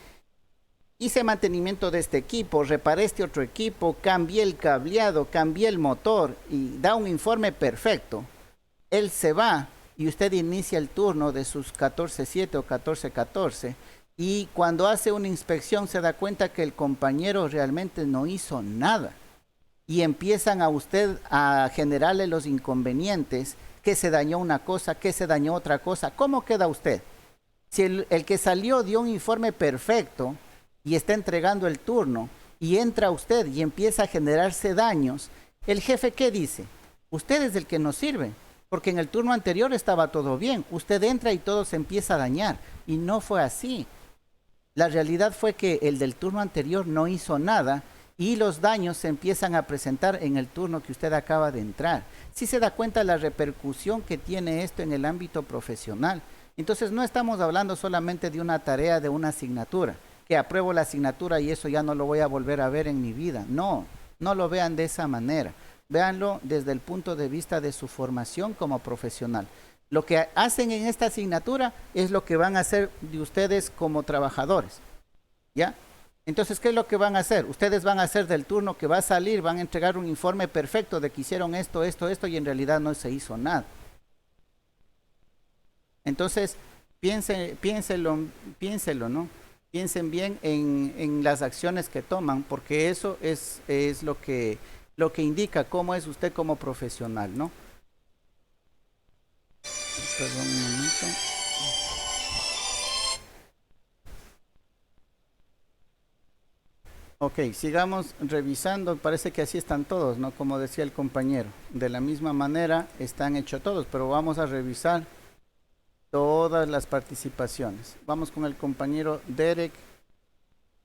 hice mantenimiento de este equipo, reparé este otro equipo, cambié el cableado, cambié el motor y da un informe perfecto? Él se va y usted inicia el turno de sus 14-7 o 14-14 y cuando hace una inspección se da cuenta que el compañero realmente no hizo nada y empiezan a usted a generarle los inconvenientes, que se dañó una cosa, que se dañó otra cosa. ¿Cómo queda usted? Si el que salió dio un informe perfecto y está entregando el turno y entra usted y empieza a generarse daños, ¿el jefe qué dice? Usted es el que nos sirve. Porque en el turno anterior estaba todo bien. Usted entra y todo se empieza a dañar. Y no fue así. La realidad fue que el del turno anterior no hizo nada y los daños se empiezan a presentar en el turno que usted acaba de entrar. Si se da cuenta la repercusión que tiene esto en el ámbito profesional. Entonces no estamos hablando solamente de una tarea, de una asignatura, que apruebo la asignatura y eso ya no lo voy a volver a ver en mi vida. No, no lo vean de esa manera. Véanlo desde el punto de vista de su formación como profesional. Lo que hacen en esta asignatura es lo que van a hacer de ustedes como trabajadores, ¿ya? Entonces, ¿qué es lo que van a hacer? Ustedes van a hacer del turno que va a salir, van a entregar un informe perfecto de que hicieron esto, esto, esto, y en realidad no se hizo nada. Entonces, piénselo, ¿no? Piensen bien en las acciones que toman, porque eso es lo que indica cómo es usted como profesional, ¿no? Perdón un momento. Ok, sigamos revisando. Parece que así están todos, ¿no? Como decía el compañero. De la misma manera están hechos todos, pero vamos a revisar todas las participaciones. Vamos con el compañero Derek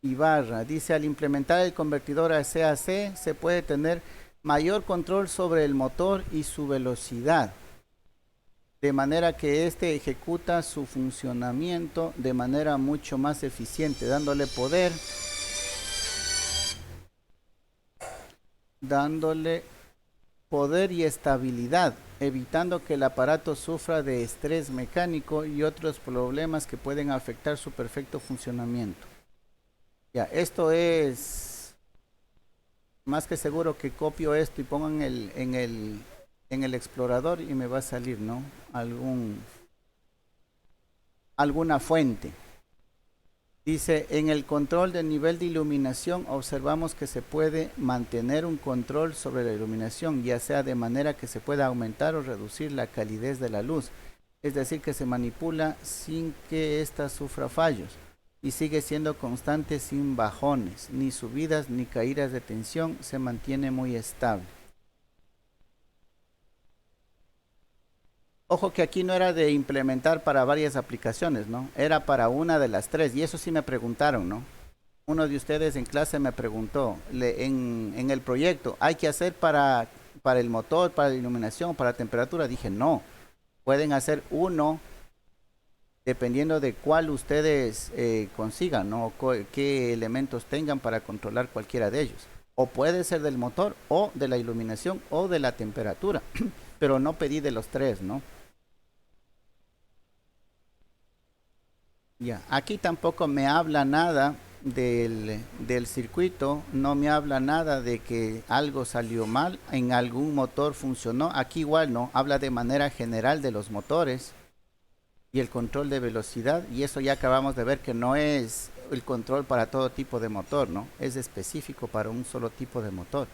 Ibarra. Dice, al implementar el convertidor a CAC se puede tener mayor control sobre el motor y su velocidad, de manera que éste ejecuta su funcionamiento de manera mucho más eficiente, dándole poder y estabilidad, evitando que el aparato sufra de estrés mecánico y otros problemas que pueden afectar su perfecto funcionamiento. Ya, esto es más que seguro que copio esto y pongo en el explorador y me va a salir, ¿no? Alguna fuente. Dice, en el control del nivel de iluminación observamos que se puede mantener un control sobre la iluminación, ya sea de manera que se pueda aumentar o reducir la calidez de la luz. Es decir, que se manipula sin que ésta sufra fallos y sigue siendo constante sin bajones, ni subidas ni caídas de tensión, se mantiene muy estable. Ojo que aquí no era de implementar para varias aplicaciones, ¿no? Era para una de las tres, y eso sí me preguntaron, ¿no? Uno de ustedes en clase me preguntó, en el proyecto, ¿hay que hacer para el motor, para la iluminación, para la temperatura? Dije, no, pueden hacer uno dependiendo de cuál ustedes consigan, ¿no? Qué elementos tengan para controlar cualquiera de ellos. O puede ser del motor, o de la iluminación, o de la temperatura. Pero no pedí de los tres, ¿no? Ya, aquí tampoco me habla nada del circuito, no me habla nada de que algo salió mal, en algún motor funcionó. Aquí igual no, habla de manera general de los motores y el control de velocidad, y eso ya acabamos de ver que no es el control para todo tipo de motor, ¿no? Es específico para un solo tipo de motor.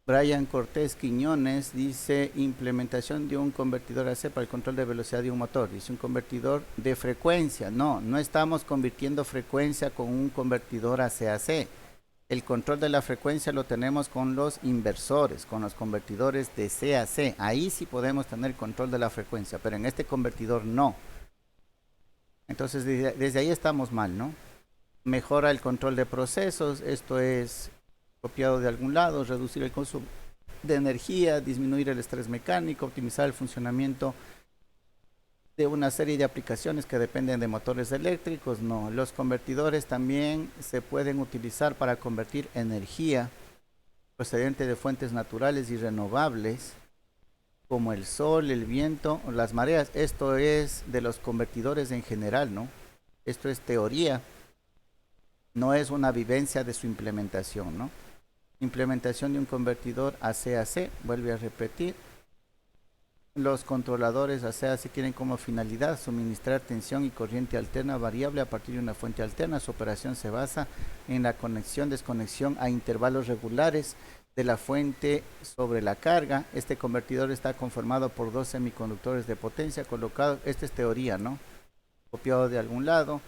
Brian Cortés Quiñones dice implementación de un convertidor AC para el control de velocidad de un motor. Dice un convertidor de frecuencia. No, no estamos convirtiendo frecuencia con un convertidor AC-AC. El control de la frecuencia lo tenemos con los inversores, con los convertidores de C-AC. Ahí sí podemos tener control de la frecuencia, pero en este convertidor no. Entonces desde ahí estamos mal, ¿no? Mejora el control de procesos. Esto es copiado de algún lado, reducir el consumo de energía, disminuir el estrés mecánico, optimizar el funcionamiento de una serie de aplicaciones que dependen de motores eléctricos. No, los convertidores también se pueden utilizar para convertir energía procedente de fuentes naturales y renovables como el sol, el viento o las mareas. Esto es de los convertidores en general, ¿no? Esto es teoría, no es una vivencia de su implementación, ¿no? Implementación de un convertidor AC-AC, vuelve a repetir. Los controladores AC-AC tienen como finalidad suministrar tensión y corriente alterna variable a partir de una fuente alterna. Su operación se basa en la conexión, desconexión a intervalos regulares de la fuente sobre la carga. Este convertidor está conformado por dos semiconductores de potencia colocados. Esta es teoría, ¿no? Copiado de algún lado.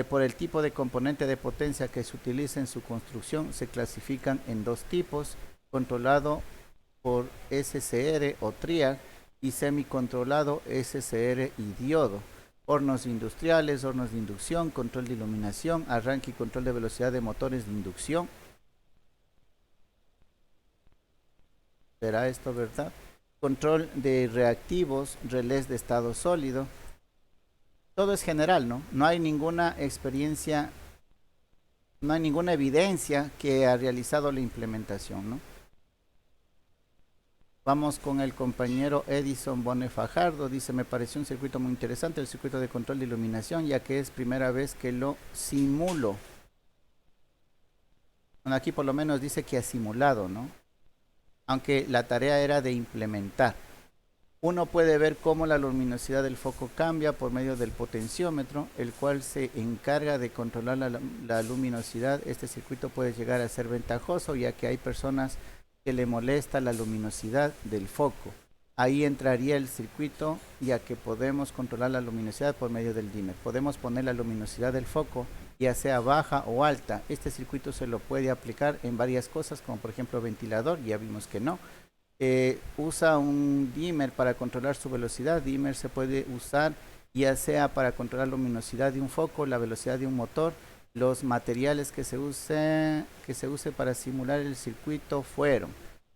Por el tipo de componente de potencia que se utiliza en su construcción, se clasifican en dos tipos: controlado por SCR o triac y semicontrolado SCR y diodo. Hornos industriales, hornos de inducción, control de iluminación, arranque y control de velocidad de motores de inducción. ¿Será esto verdad? Control de reactivos, relés de estado sólido. Todo es general, ¿no? No hay ninguna experiencia, no hay ninguna evidencia que ha realizado la implementación, ¿no? Vamos con el compañero Edison Bone Fajardo. Dice, me pareció un circuito muy interesante, el circuito de control de iluminación, ya que es primera vez que lo simulo. Bueno, aquí por lo menos dice que ha simulado, ¿no? Aunque la tarea era de implementar. Uno puede ver cómo la luminosidad del foco cambia por medio del potenciómetro, el cual se encarga de controlar la luminosidad. Este circuito puede llegar a ser ventajoso, ya que hay personas que le molesta la luminosidad del foco. Ahí entraría el circuito, ya que podemos controlar la luminosidad por medio del dimmer. Podemos poner la luminosidad del foco, ya sea baja o alta. Este circuito se lo puede aplicar en varias cosas, como por ejemplo ventilador, ya vimos que no. Usa un dimmer para controlar su velocidad. Dimmer se puede usar ya sea para controlar la luminosidad de un foco, la velocidad de un motor. Los materiales que se use para simular el circuito fueron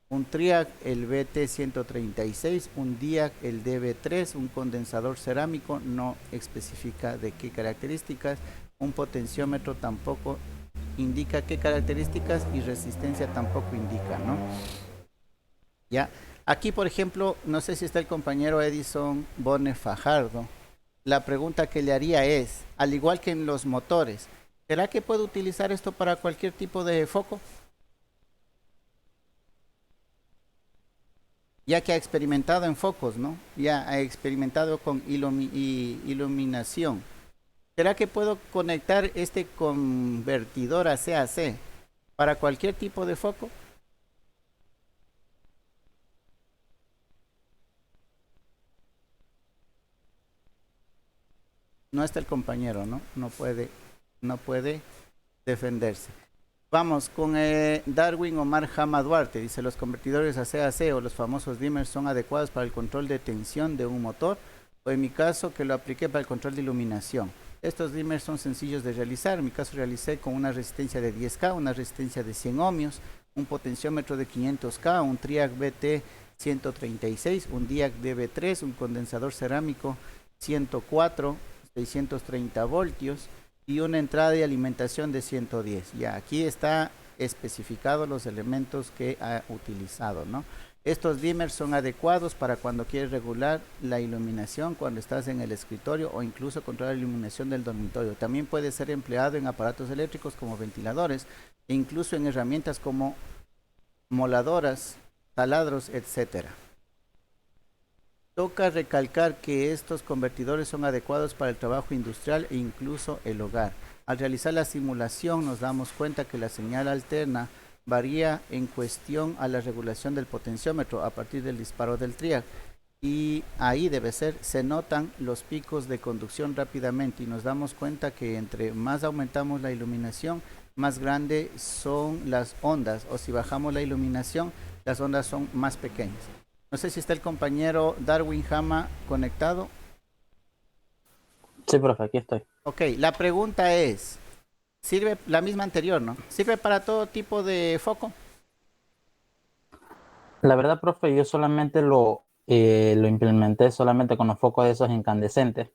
un triac, el BT136, un diac, el DB3, un condensador cerámico, no especifica de qué características, un potenciómetro tampoco indica qué características y resistencia tampoco indica, ¿no? Ya, aquí por ejemplo, no sé si está el compañero Edison Bone Fajardo. La pregunta que le haría es, al igual que en los motores, ¿será que puedo utilizar esto para cualquier tipo de foco? Ya que ha experimentado en focos, ¿no? Ya ha experimentado con iluminación. ¿Será que puedo conectar este convertidor AC-AC para cualquier tipo de foco? No está el compañero, ¿no? No puede defenderse. Vamos con Darwin Omar Jama Duarte. Dice, los convertidores AC-AC o los famosos dimmers son adecuados para el control de tensión de un motor, o en mi caso que lo apliqué para el control de iluminación. Estos dimmers son sencillos de realizar. En mi caso realicé con una resistencia de 10K, una resistencia de 100 ohmios, un potenciómetro de 500K, un triac BT136, un diac DB3, un condensador cerámico 104, 630 voltios, y una entrada de alimentación de 110. Ya, aquí está especificado los elementos que ha utilizado, ¿no? Estos dimmers son adecuados para cuando quieres regular la iluminación cuando estás en el escritorio o incluso controlar la iluminación del dormitorio. También puede ser empleado en aparatos eléctricos como ventiladores e incluso en herramientas como moladoras, taladros, etcétera. Toca recalcar que estos convertidores son adecuados para el trabajo industrial e incluso el hogar. Al realizar la simulación nos damos cuenta que la señal alterna varía en cuestión a la regulación del potenciómetro a partir del disparo del triac. Y ahí debe ser, se notan los picos de conducción rápidamente y nos damos cuenta que entre más aumentamos la iluminación, más grandes son las ondas, o si bajamos la iluminación, las ondas son más pequeñas. No sé si está el compañero Darwin Hama conectado. Sí, profe, aquí estoy. Ok, la pregunta es, sirve la misma anterior, ¿no? ¿Sirve para todo tipo de foco? La verdad, profe, yo solamente lo implementé solamente con los focos de esos incandescentes,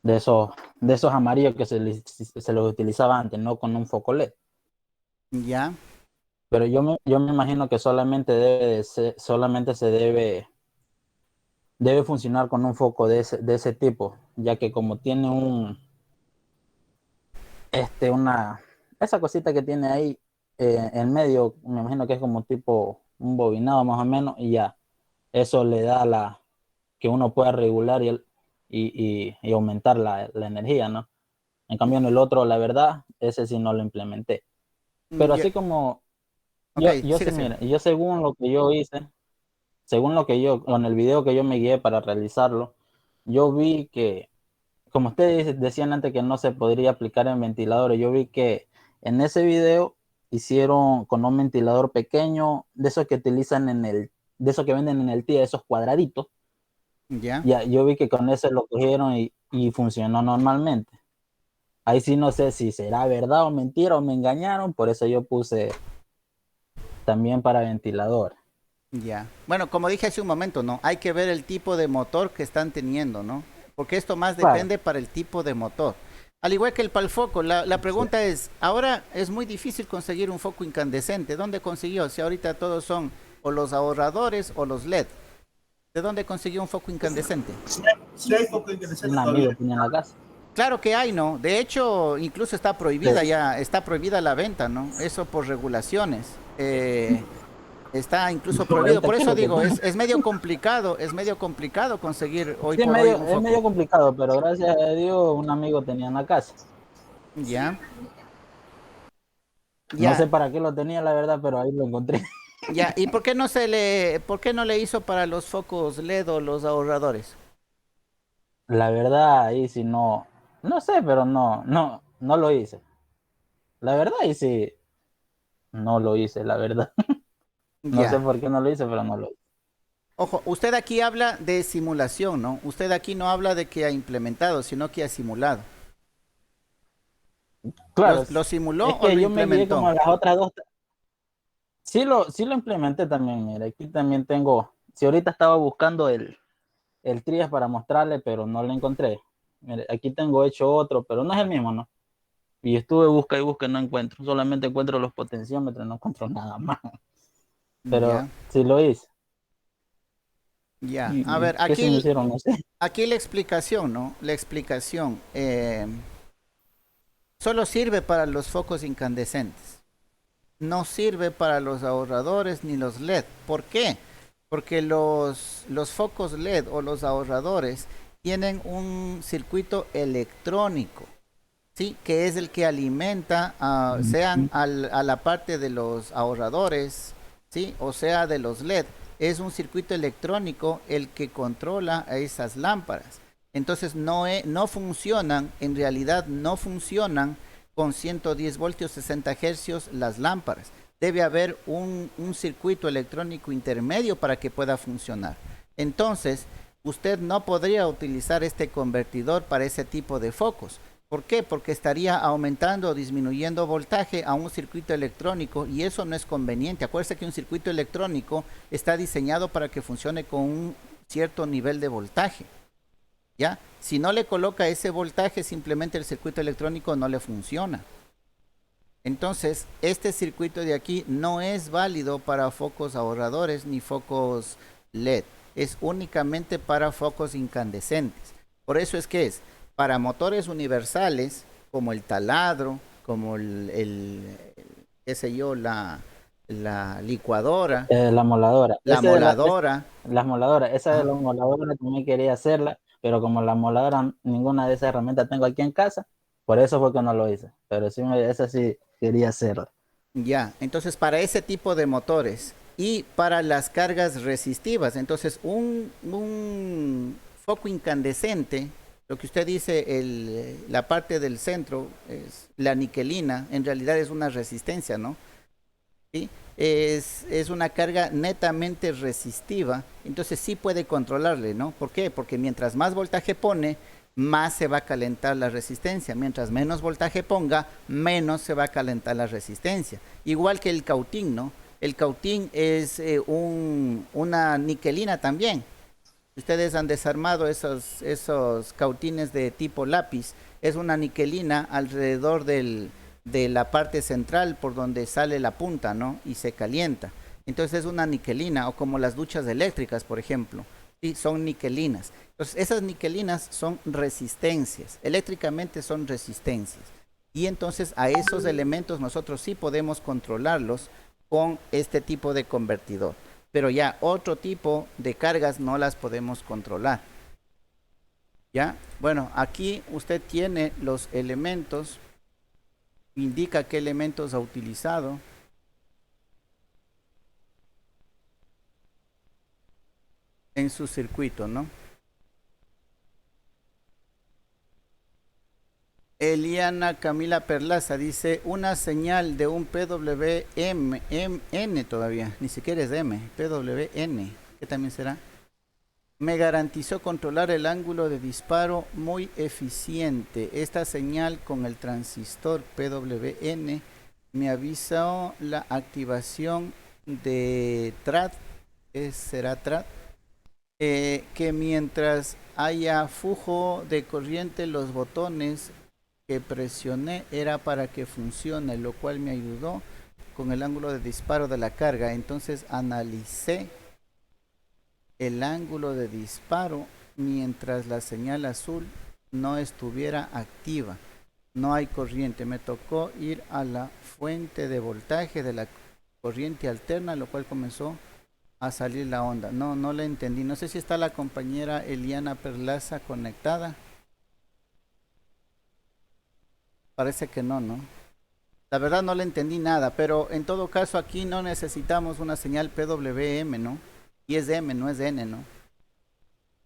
de esos amarillos que se los utilizaba antes, no con un foco LED. Ya. Pero yo me imagino que solamente se debe funcionar con un foco de ese tipo, ya que como tiene esa cosita que tiene ahí en medio, me imagino que es como tipo un bobinado más o menos, y ya, eso le da que uno pueda regular y aumentar la energía, ¿no? En cambio en el otro, la verdad, ese sí no lo implementé. Pero así como Okay, yo según lo que yo hice, con el video que yo me guié para realizarlo, yo vi que, como ustedes decían antes que no se podría aplicar en ventiladores, yo vi que en ese video hicieron con un ventilador pequeño, de esos que utilizan de esos que venden en el TIA, esos cuadraditos. Ya. Ya, yo vi que con ese lo cogieron y funcionó normalmente. Ahí sí no sé si será verdad o mentira o me engañaron, por eso yo puse también para ventilador. Ya. Bueno, como dije hace un momento, ¿no? Hay que ver el tipo de motor que están teniendo, ¿no? Porque esto más depende para el tipo de motor. Al igual que el palfoco, la pregunta es, ahora es muy difícil conseguir un foco incandescente. ¿Dónde consiguió? Si ahorita todos son o los ahorradores o los LED. ¿De dónde consiguió un foco incandescente? Sí hay foco incandescente. Un amigo tenía en la casa. Claro que hay, ¿no? De hecho, incluso está prohibida ya, está prohibida la venta, ¿no? Eso por regulaciones. Está incluso prohibido. Por eso digo, es medio complicado conseguir hoy por hoy un foco. Es medio complicado, pero gracias a Dios un amigo tenía en la casa. Ya. No sé para qué lo tenía, la verdad, pero ahí lo encontré. Ya, ¿y por qué no le hizo para los focos LED o los ahorradores? La verdad, ahí sí no sé, pero no lo hice. La verdad, ahí sí no lo hice, la verdad. No sé por qué no lo hice, pero no lo hice. Ojo, usted aquí habla de simulación, ¿no? Usted aquí no habla de que ha implementado, sino que ha simulado. Claro. ¿Lo simuló es que o lo yo implementó? me guié como las otras dos. Sí lo implementé también, mira, aquí también tengo, si ahorita estaba buscando el trias para mostrarle, pero no lo encontré. Mire, aquí tengo hecho otro, pero no es el mismo, ¿no? Y estuve busca y busca y no encuentro, solamente encuentro los potenciómetros, no encuentro nada más. Pero sí lo hice. Ya, a ver, ¿qué se me hicieron? No sé. Aquí la explicación, ¿no? La explicación solo sirve para los focos incandescentes. No sirve para los ahorradores ni los LED. ¿Por qué? Porque los focos LED o los ahorradores tienen un circuito electrónico, ¿sí? Que es el que alimenta, sean a la parte de los ahorradores, ¿sí? O sea, de los LED. Es un circuito electrónico el que controla a esas lámparas. Entonces no funcionan, en realidad no funcionan con 110 voltios 60 hercios las lámparas. Debe haber un circuito electrónico intermedio para que pueda funcionar. Entonces, usted no podría utilizar este convertidor para ese tipo de focos. ¿Por qué? Porque estaría aumentando o disminuyendo voltaje a un circuito electrónico y eso no es conveniente. Acuérdese que un circuito electrónico está diseñado para que funcione con un cierto nivel de voltaje. ¿ya? Si no le coloca ese voltaje, simplemente el circuito electrónico no le funciona. Entonces, este circuito de aquí no es válido para focos ahorradores ni focos LED. Es únicamente para focos incandescentes. Por eso es que es para motores universales, como el taladro, como qué sé yo, la licuadora, La moladora. la moladora. Las moladoras, esa de Ajá. la moladora también quería hacerla, pero como la moladora, ninguna de esas herramientas tengo aquí en casa, por eso fue que no lo hice. Pero sí, esa sí quería hacerla. Ya, entonces para ese tipo de motores y para las cargas resistivas, entonces un foco incandescente, lo que usted dice, la parte del centro, es la niquelina, en realidad es una resistencia, ¿no? ¿Sí? Es una carga netamente resistiva, entonces sí puede controlarle, ¿no? ¿Por qué? Porque mientras más voltaje pone, más se va a calentar la resistencia. Mientras menos voltaje ponga, menos se va a calentar la resistencia. Igual que el cautín, ¿no? El cautín es una niquelina también. Ustedes han desarmado esos cautines de tipo lápiz. Es una niquelina alrededor de la parte central por donde sale la punta, ¿no? Y se calienta. Entonces es una niquelina, o como las duchas eléctricas, por ejemplo. Sí, son niquelinas. Entonces esas niquelinas son resistencias. Eléctricamente son resistencias. Y entonces a esos elementos nosotros sí podemos controlarlos con este tipo de convertidor. Pero ya otro tipo de cargas no las podemos controlar. ¿Ya? Bueno, aquí usted tiene los elementos, indica qué elementos ha utilizado. En su circuito, ¿no? Eliana Camila Perlaza dice una señal de un PWM, N todavía, ni siquiera es M, PWN, ¿qué también será? Me garantizó controlar el ángulo de disparo muy eficiente. Esta señal con el transistor PWN me avisó la activación de TRAD, ¿qué será TRAD? Que mientras haya flujo de corriente, los botones que presioné era para que funcione, lo cual me ayudó con el ángulo de disparo de la carga. Entonces analicé el ángulo de disparo mientras la señal azul no estuviera activa. No hay corriente. Me tocó ir a la fuente de voltaje de la corriente alterna, lo cual comenzó a salir la onda. No la entendí. No sé si está la compañera Eliana Perlaza conectada. Parece que no. La verdad no le entendí nada, pero en todo caso aquí no necesitamos una señal PWM, ¿no? Y es de M, no es de N, ¿no?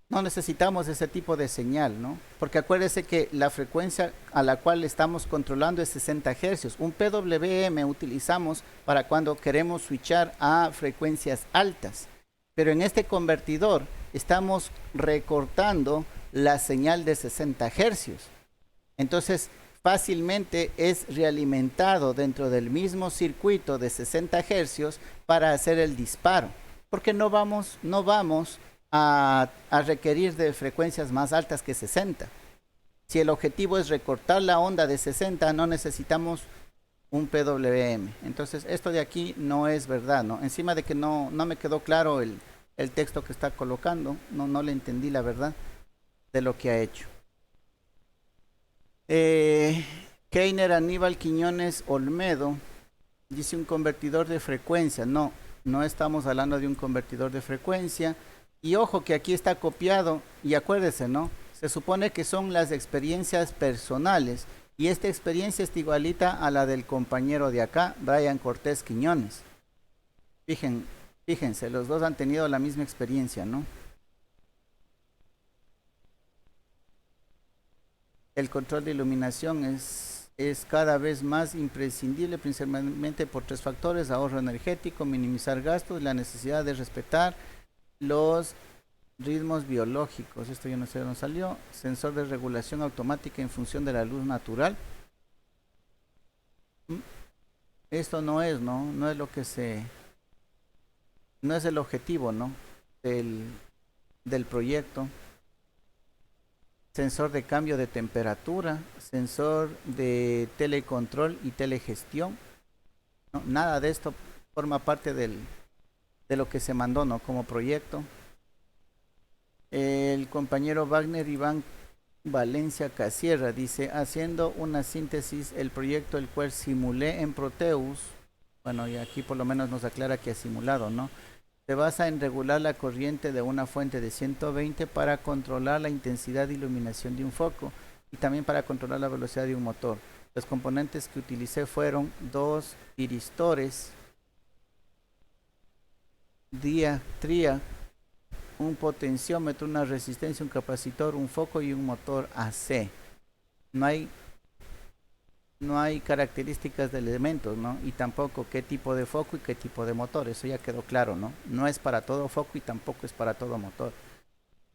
No necesitamos ese tipo de señal, ¿no? Porque acuérdese que la frecuencia a la cual estamos controlando es 60 Hz. Un PWM utilizamos para cuando queremos switchar a frecuencias altas. Pero en este convertidor estamos recortando la señal de 60 Hz. Entonces, fácilmente es realimentado dentro del mismo circuito de 60 Hz para hacer el disparo. Porque no vamos a requerir de frecuencias más altas que 60. Si el objetivo es recortar la onda de 60, no necesitamos un PWM. Entonces, esto de aquí no es verdad, ¿no? Encima de que no me quedó claro el texto que está colocando, no le entendí la verdad de lo que ha hecho. Keiner Aníbal Quiñones Olmedo dice un convertidor de frecuencia. No estamos hablando de un convertidor de frecuencia. Y ojo que aquí está copiado, y acuérdese, ¿no? Se supone que son las experiencias personales, y esta experiencia está igualita a la del compañero de acá, Brian Cortés Quiñones. Fíjense, los dos han tenido la misma experiencia, ¿no? El control de iluminación es cada vez más imprescindible, principalmente por 3 factores: ahorro energético, minimizar gastos, la necesidad de respetar los ritmos biológicos. Esto yo no sé dónde salió. Sensor de regulación automática en función de la luz natural. Esto no es, ¿no? No es lo que no es el objetivo, ¿no? Del proyecto. sensor de cambio de temperatura, sensor de telecontrol y telegestión. ¿No? Nada de esto forma parte de lo que se mandó, ¿no? Como proyecto. El compañero Wagner Iván Valencia Casierra dice, haciendo una síntesis, el proyecto el cual simulé en Proteus, bueno, y aquí por lo menos nos aclara que ha simulado, ¿no? Se basa en regular la corriente de una fuente de 120 para controlar la intensidad de iluminación de un foco y también para controlar la velocidad de un motor. Los componentes que utilicé fueron 2 iristores, diactría, un potenciómetro, una resistencia, un capacitor, un foco y un motor AC. No hay características de elementos, ¿no? Y tampoco qué tipo de foco y qué tipo de motor. Eso ya quedó claro, ¿no? No es para todo foco y tampoco es para todo motor.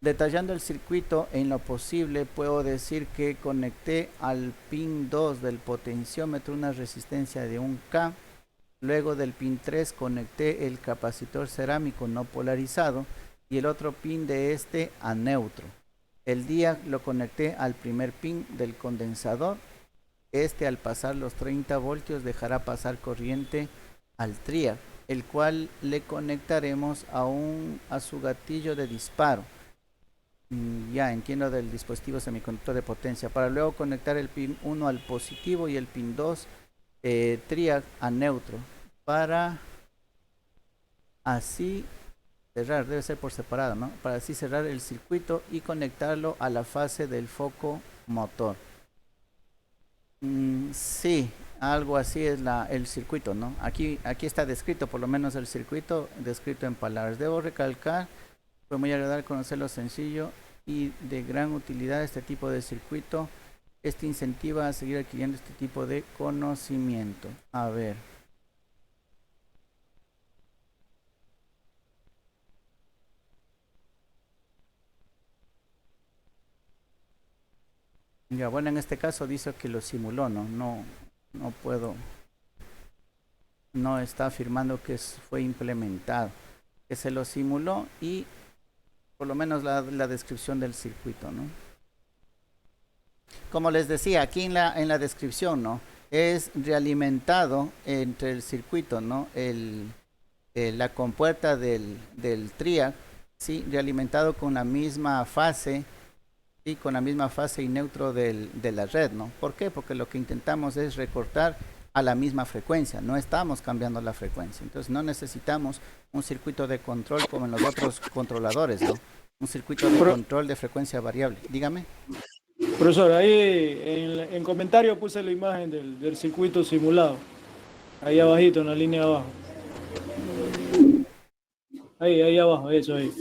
Detallando el circuito en lo posible, puedo decir que conecté al pin 2 del potenciómetro una resistencia de 1K. Luego del pin 3 conecté el capacitor cerámico no polarizado y el otro pin de este a neutro. El diag lo conecté al primer pin del condensador. Este al pasar los 30 voltios dejará pasar corriente al triac, el cual le conectaremos a su gatillo de disparo. Ya entiendo, del dispositivo semiconductor de potencia, para luego conectar el pin 1 al positivo y el pin 2 triac a neutro, para así cerrar, debe ser por separado, ¿no? Para así cerrar el circuito y conectarlo a la fase del foco motor. Sí, algo así es el circuito, ¿no? Aquí está descrito, por lo menos el circuito descrito en palabras. Debo recalcar, fue muy agradable conocer lo sencillo y de gran utilidad este tipo de circuito. Este incentiva a seguir adquiriendo este tipo de conocimiento. A ver. Ya, bueno, en este caso dice que lo simuló, ¿no? No puedo. No está afirmando que fue implementado. Que se lo simuló y por lo menos la descripción del circuito, ¿no? Como les decía, aquí en la descripción, ¿no? Es realimentado entre el circuito, ¿no? La compuerta del triac, ¿sí? Realimentado con la misma fase. Y con la misma fase y neutro de la red, ¿no? ¿Por qué? Porque lo que intentamos es recortar a la misma frecuencia, no estamos cambiando la frecuencia, entonces no necesitamos un circuito de control como en los otros controladores, ¿no? Un circuito de control de frecuencia variable. Dígame. Profesor, ahí en comentario puse la imagen del circuito simulado, ahí abajito, en la línea de abajo. Ahí abajo, eso ahí.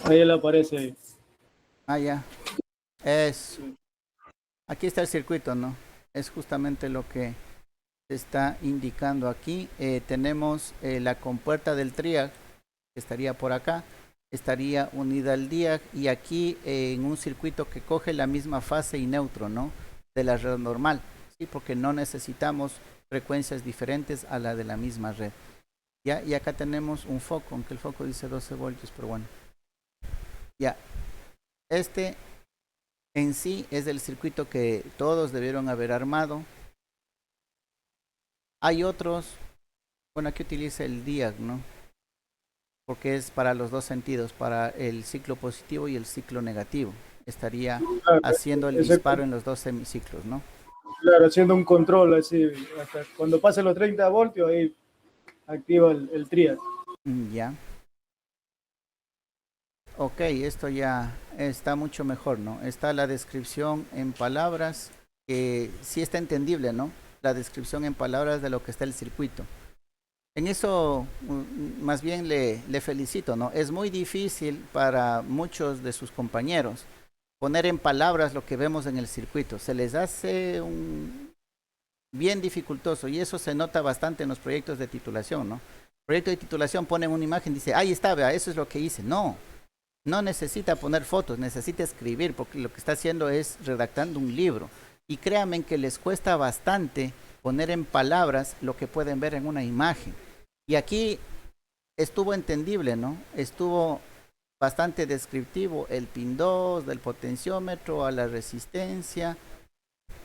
Ahí él aparece ahí. Ah, ya. Eso. Aquí está el circuito, ¿no? Es justamente lo que se está indicando aquí. Tenemos la compuerta del triac, que estaría por acá, estaría unida al diac, y aquí en un circuito que coge la misma fase y neutro, ¿no? De la red normal, ¿sí? Porque no necesitamos frecuencias diferentes a la de la misma red. Ya, y acá tenemos un foco, aunque el foco dice 12 voltios, pero bueno. Ya. Este en sí es el circuito que todos debieron haber armado. Hay otros, bueno, aquí utiliza el diac, ¿no? Porque es para los dos sentidos, para el ciclo positivo y el ciclo negativo. Estaría haciendo el disparo en los dos semiciclos, ¿no? Claro, haciendo un control así, hasta cuando pase los 30 voltios, ahí activa el triac. Ya. Ok, esto ya está mucho mejor, ¿no? Está la descripción en palabras, que sí está entendible, ¿no? La descripción en palabras de lo que está el circuito. En eso, más bien le felicito, ¿no? Es muy difícil para muchos de sus compañeros poner en palabras lo que vemos en el circuito. Se les hace bien dificultoso, y eso se nota bastante en los proyectos de titulación, ¿no? Proyecto de titulación, ponen una imagen y dice, ahí está, vea, eso es lo que hice. No necesita poner fotos, necesita escribir, porque lo que está haciendo es redactando un libro. Y créanme que les cuesta bastante poner en palabras lo que pueden ver en una imagen. Y aquí estuvo entendible, ¿no? Estuvo bastante descriptivo, el pin 2 del potenciómetro a la resistencia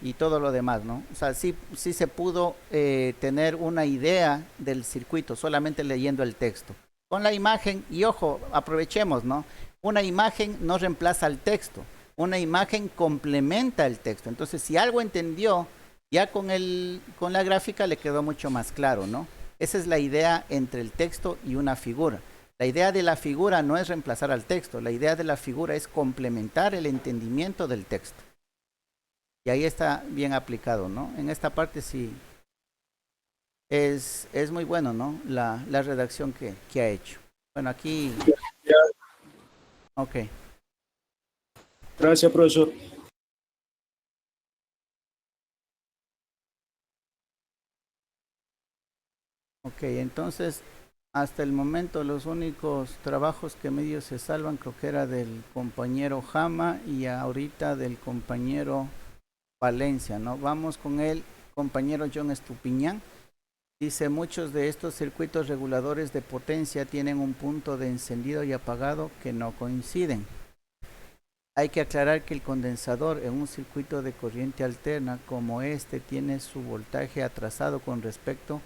y todo lo demás, ¿no? O sea, sí se pudo tener una idea del circuito solamente leyendo el texto. Con la imagen, y ojo, aprovechemos, ¿no? Una imagen no reemplaza al texto, una imagen complementa el texto. Entonces, si algo entendió, ya con la gráfica le quedó mucho más claro, ¿no? Esa es la idea entre el texto y una figura. La idea de la figura no es reemplazar al texto, la idea de la figura es complementar el entendimiento del texto. Y ahí está bien aplicado, ¿no? En esta parte sí es muy bueno, ¿no? La redacción que ha hecho. Bueno, aquí... Ok. Gracias, profesor. Ok, entonces, hasta el momento los únicos trabajos que medio se salvan creo que era del compañero Jama y ahorita del compañero Valencia, ¿no? Vamos con el compañero John Estupiñán. Dice, muchos de estos circuitos reguladores de potencia tienen un punto de encendido y apagado que no coinciden. Hay que aclarar que el condensador en un circuito de corriente alterna como este tiene su voltaje atrasado con respecto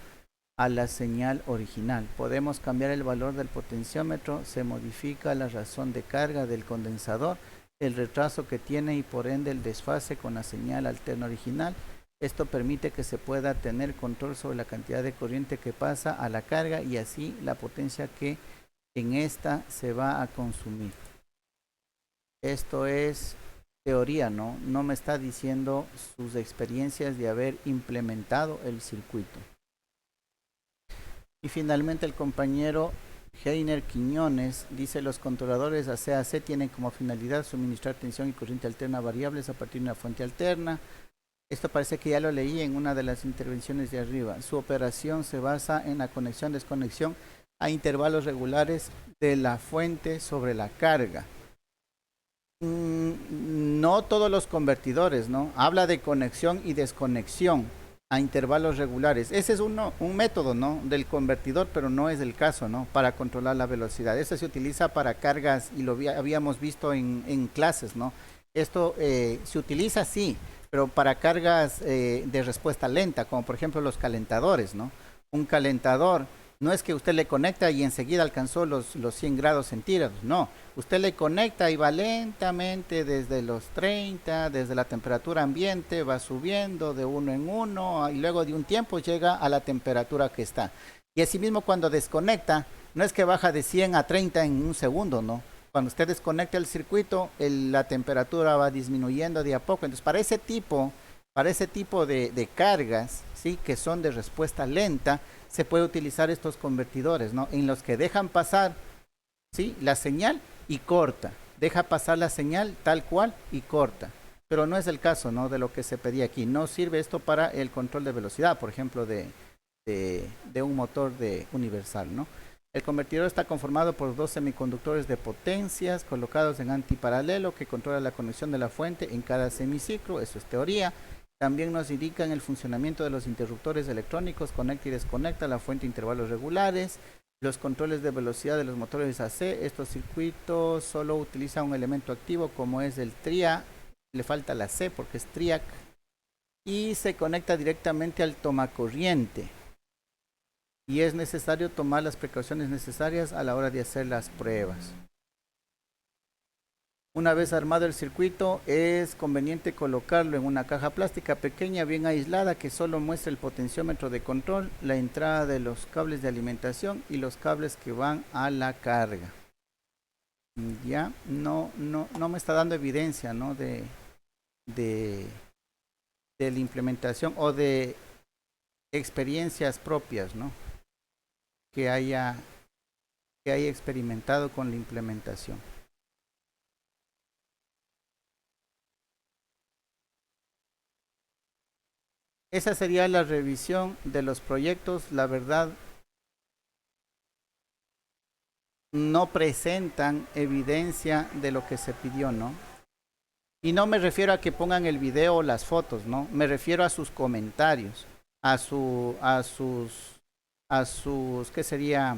a la señal original. Podemos cambiar el valor del potenciómetro, se modifica la razón de carga del condensador, el retraso que tiene y por ende el desfase con la señal alterna original. Esto permite que se pueda tener control sobre la cantidad de corriente que pasa a la carga y así la potencia que en esta se va a consumir. Esto es teoría, ¿no? No me está diciendo sus experiencias de haber implementado el circuito. Y finalmente el compañero Heiner Quiñones dice, los controladores AC-AC tienen como finalidad suministrar tensión y corriente alterna variables a partir de una fuente alterna. Esto parece que ya lo leí en una de las intervenciones de arriba. Su operación se basa en la conexión-desconexión a intervalos regulares de la fuente sobre la carga. No todos los convertidores, ¿no? Habla de conexión y desconexión a intervalos regulares. Ese es un método, ¿no? Del convertidor, pero no es el caso, ¿no? Para controlar la velocidad. Esto se utiliza para cargas y lo habíamos visto en clases, ¿no? Esto se utiliza, sí, pero para cargas de respuesta lenta, como por ejemplo los calentadores, ¿no? Un calentador no es que usted le conecta y enseguida alcanzó los 100 grados centígrados, no. Usted le conecta y va lentamente desde los 30, desde la temperatura ambiente, va subiendo de uno en uno y luego de un tiempo llega a la temperatura que está. Y asimismo cuando desconecta, no es que baja de 100 a 30 en un segundo, no. Cuando usted desconecta el circuito, la temperatura va disminuyendo de a poco. Entonces, para ese tipo de cargas, ¿sí? Que son de respuesta lenta, se puede utilizar estos convertidores, ¿no? En los que dejan pasar, ¿sí? La señal y corta. Deja pasar la señal tal cual y corta. Pero no es el caso, ¿no? De lo que se pedía aquí. No sirve esto para el control de velocidad, por ejemplo, de un motor universal, ¿no? El convertidor está conformado por dos semiconductores de potencias colocados en antiparalelo que controlan la conexión de la fuente en cada semiciclo. Eso es teoría. También nos indican el funcionamiento de los interruptores electrónicos, conecta y desconecta la fuente a intervalos regulares, los controles de velocidad de los motores AC. Estos circuitos solo utilizan un elemento activo como es el TRIAC, le falta la C porque es TRIAC, y se conecta directamente al tomacorriente. Y es necesario tomar las precauciones necesarias a la hora de hacer las pruebas. Una vez armado el circuito, es conveniente colocarlo en una caja plástica pequeña, bien aislada, que solo muestre el potenciómetro de control, la entrada de los cables de alimentación y los cables que van a la carga. Ya no me está dando evidencia, ¿no? de la implementación o de experiencias propias, ¿no? que haya experimentado con la implementación. Esa sería la revisión de los proyectos. La verdad, no presentan evidencia de lo que se pidió, ¿no? Y no me refiero a que pongan el video o las fotos, ¿no? Me refiero a sus comentarios, a sus, ¿qué sería?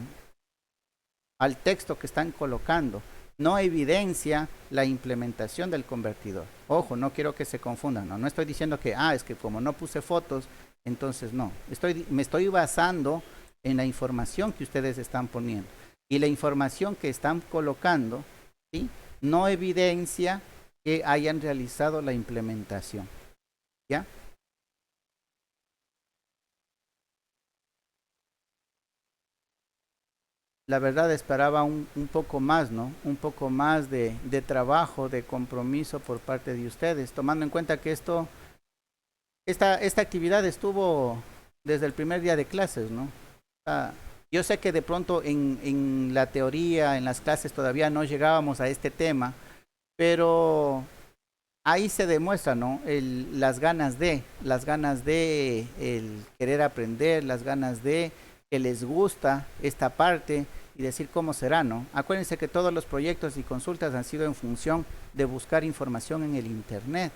Al texto que están colocando. no evidencia la implementación del convertidor. Ojo, no quiero que se confundan, no estoy diciendo que, es que como no puse fotos, entonces no. Me estoy basando en la información que ustedes están poniendo. Y la información que están colocando, ¿sí?, no evidencia que hayan realizado la implementación. ¿Ya? La verdad esperaba un poco más, ¿no? Un poco más de trabajo, de compromiso por parte de ustedes, tomando en cuenta que esta actividad estuvo desde el primer día de clases, ¿no? Yo sé que de pronto en la teoría, en las clases todavía no llegábamos a este tema, pero ahí se demuestra, ¿no? Las ganas de el querer aprender, las ganas de que les gusta esta parte y decir cómo será, ¿no? Acuérdense que todos los proyectos y consultas han sido en función de buscar información en el internet.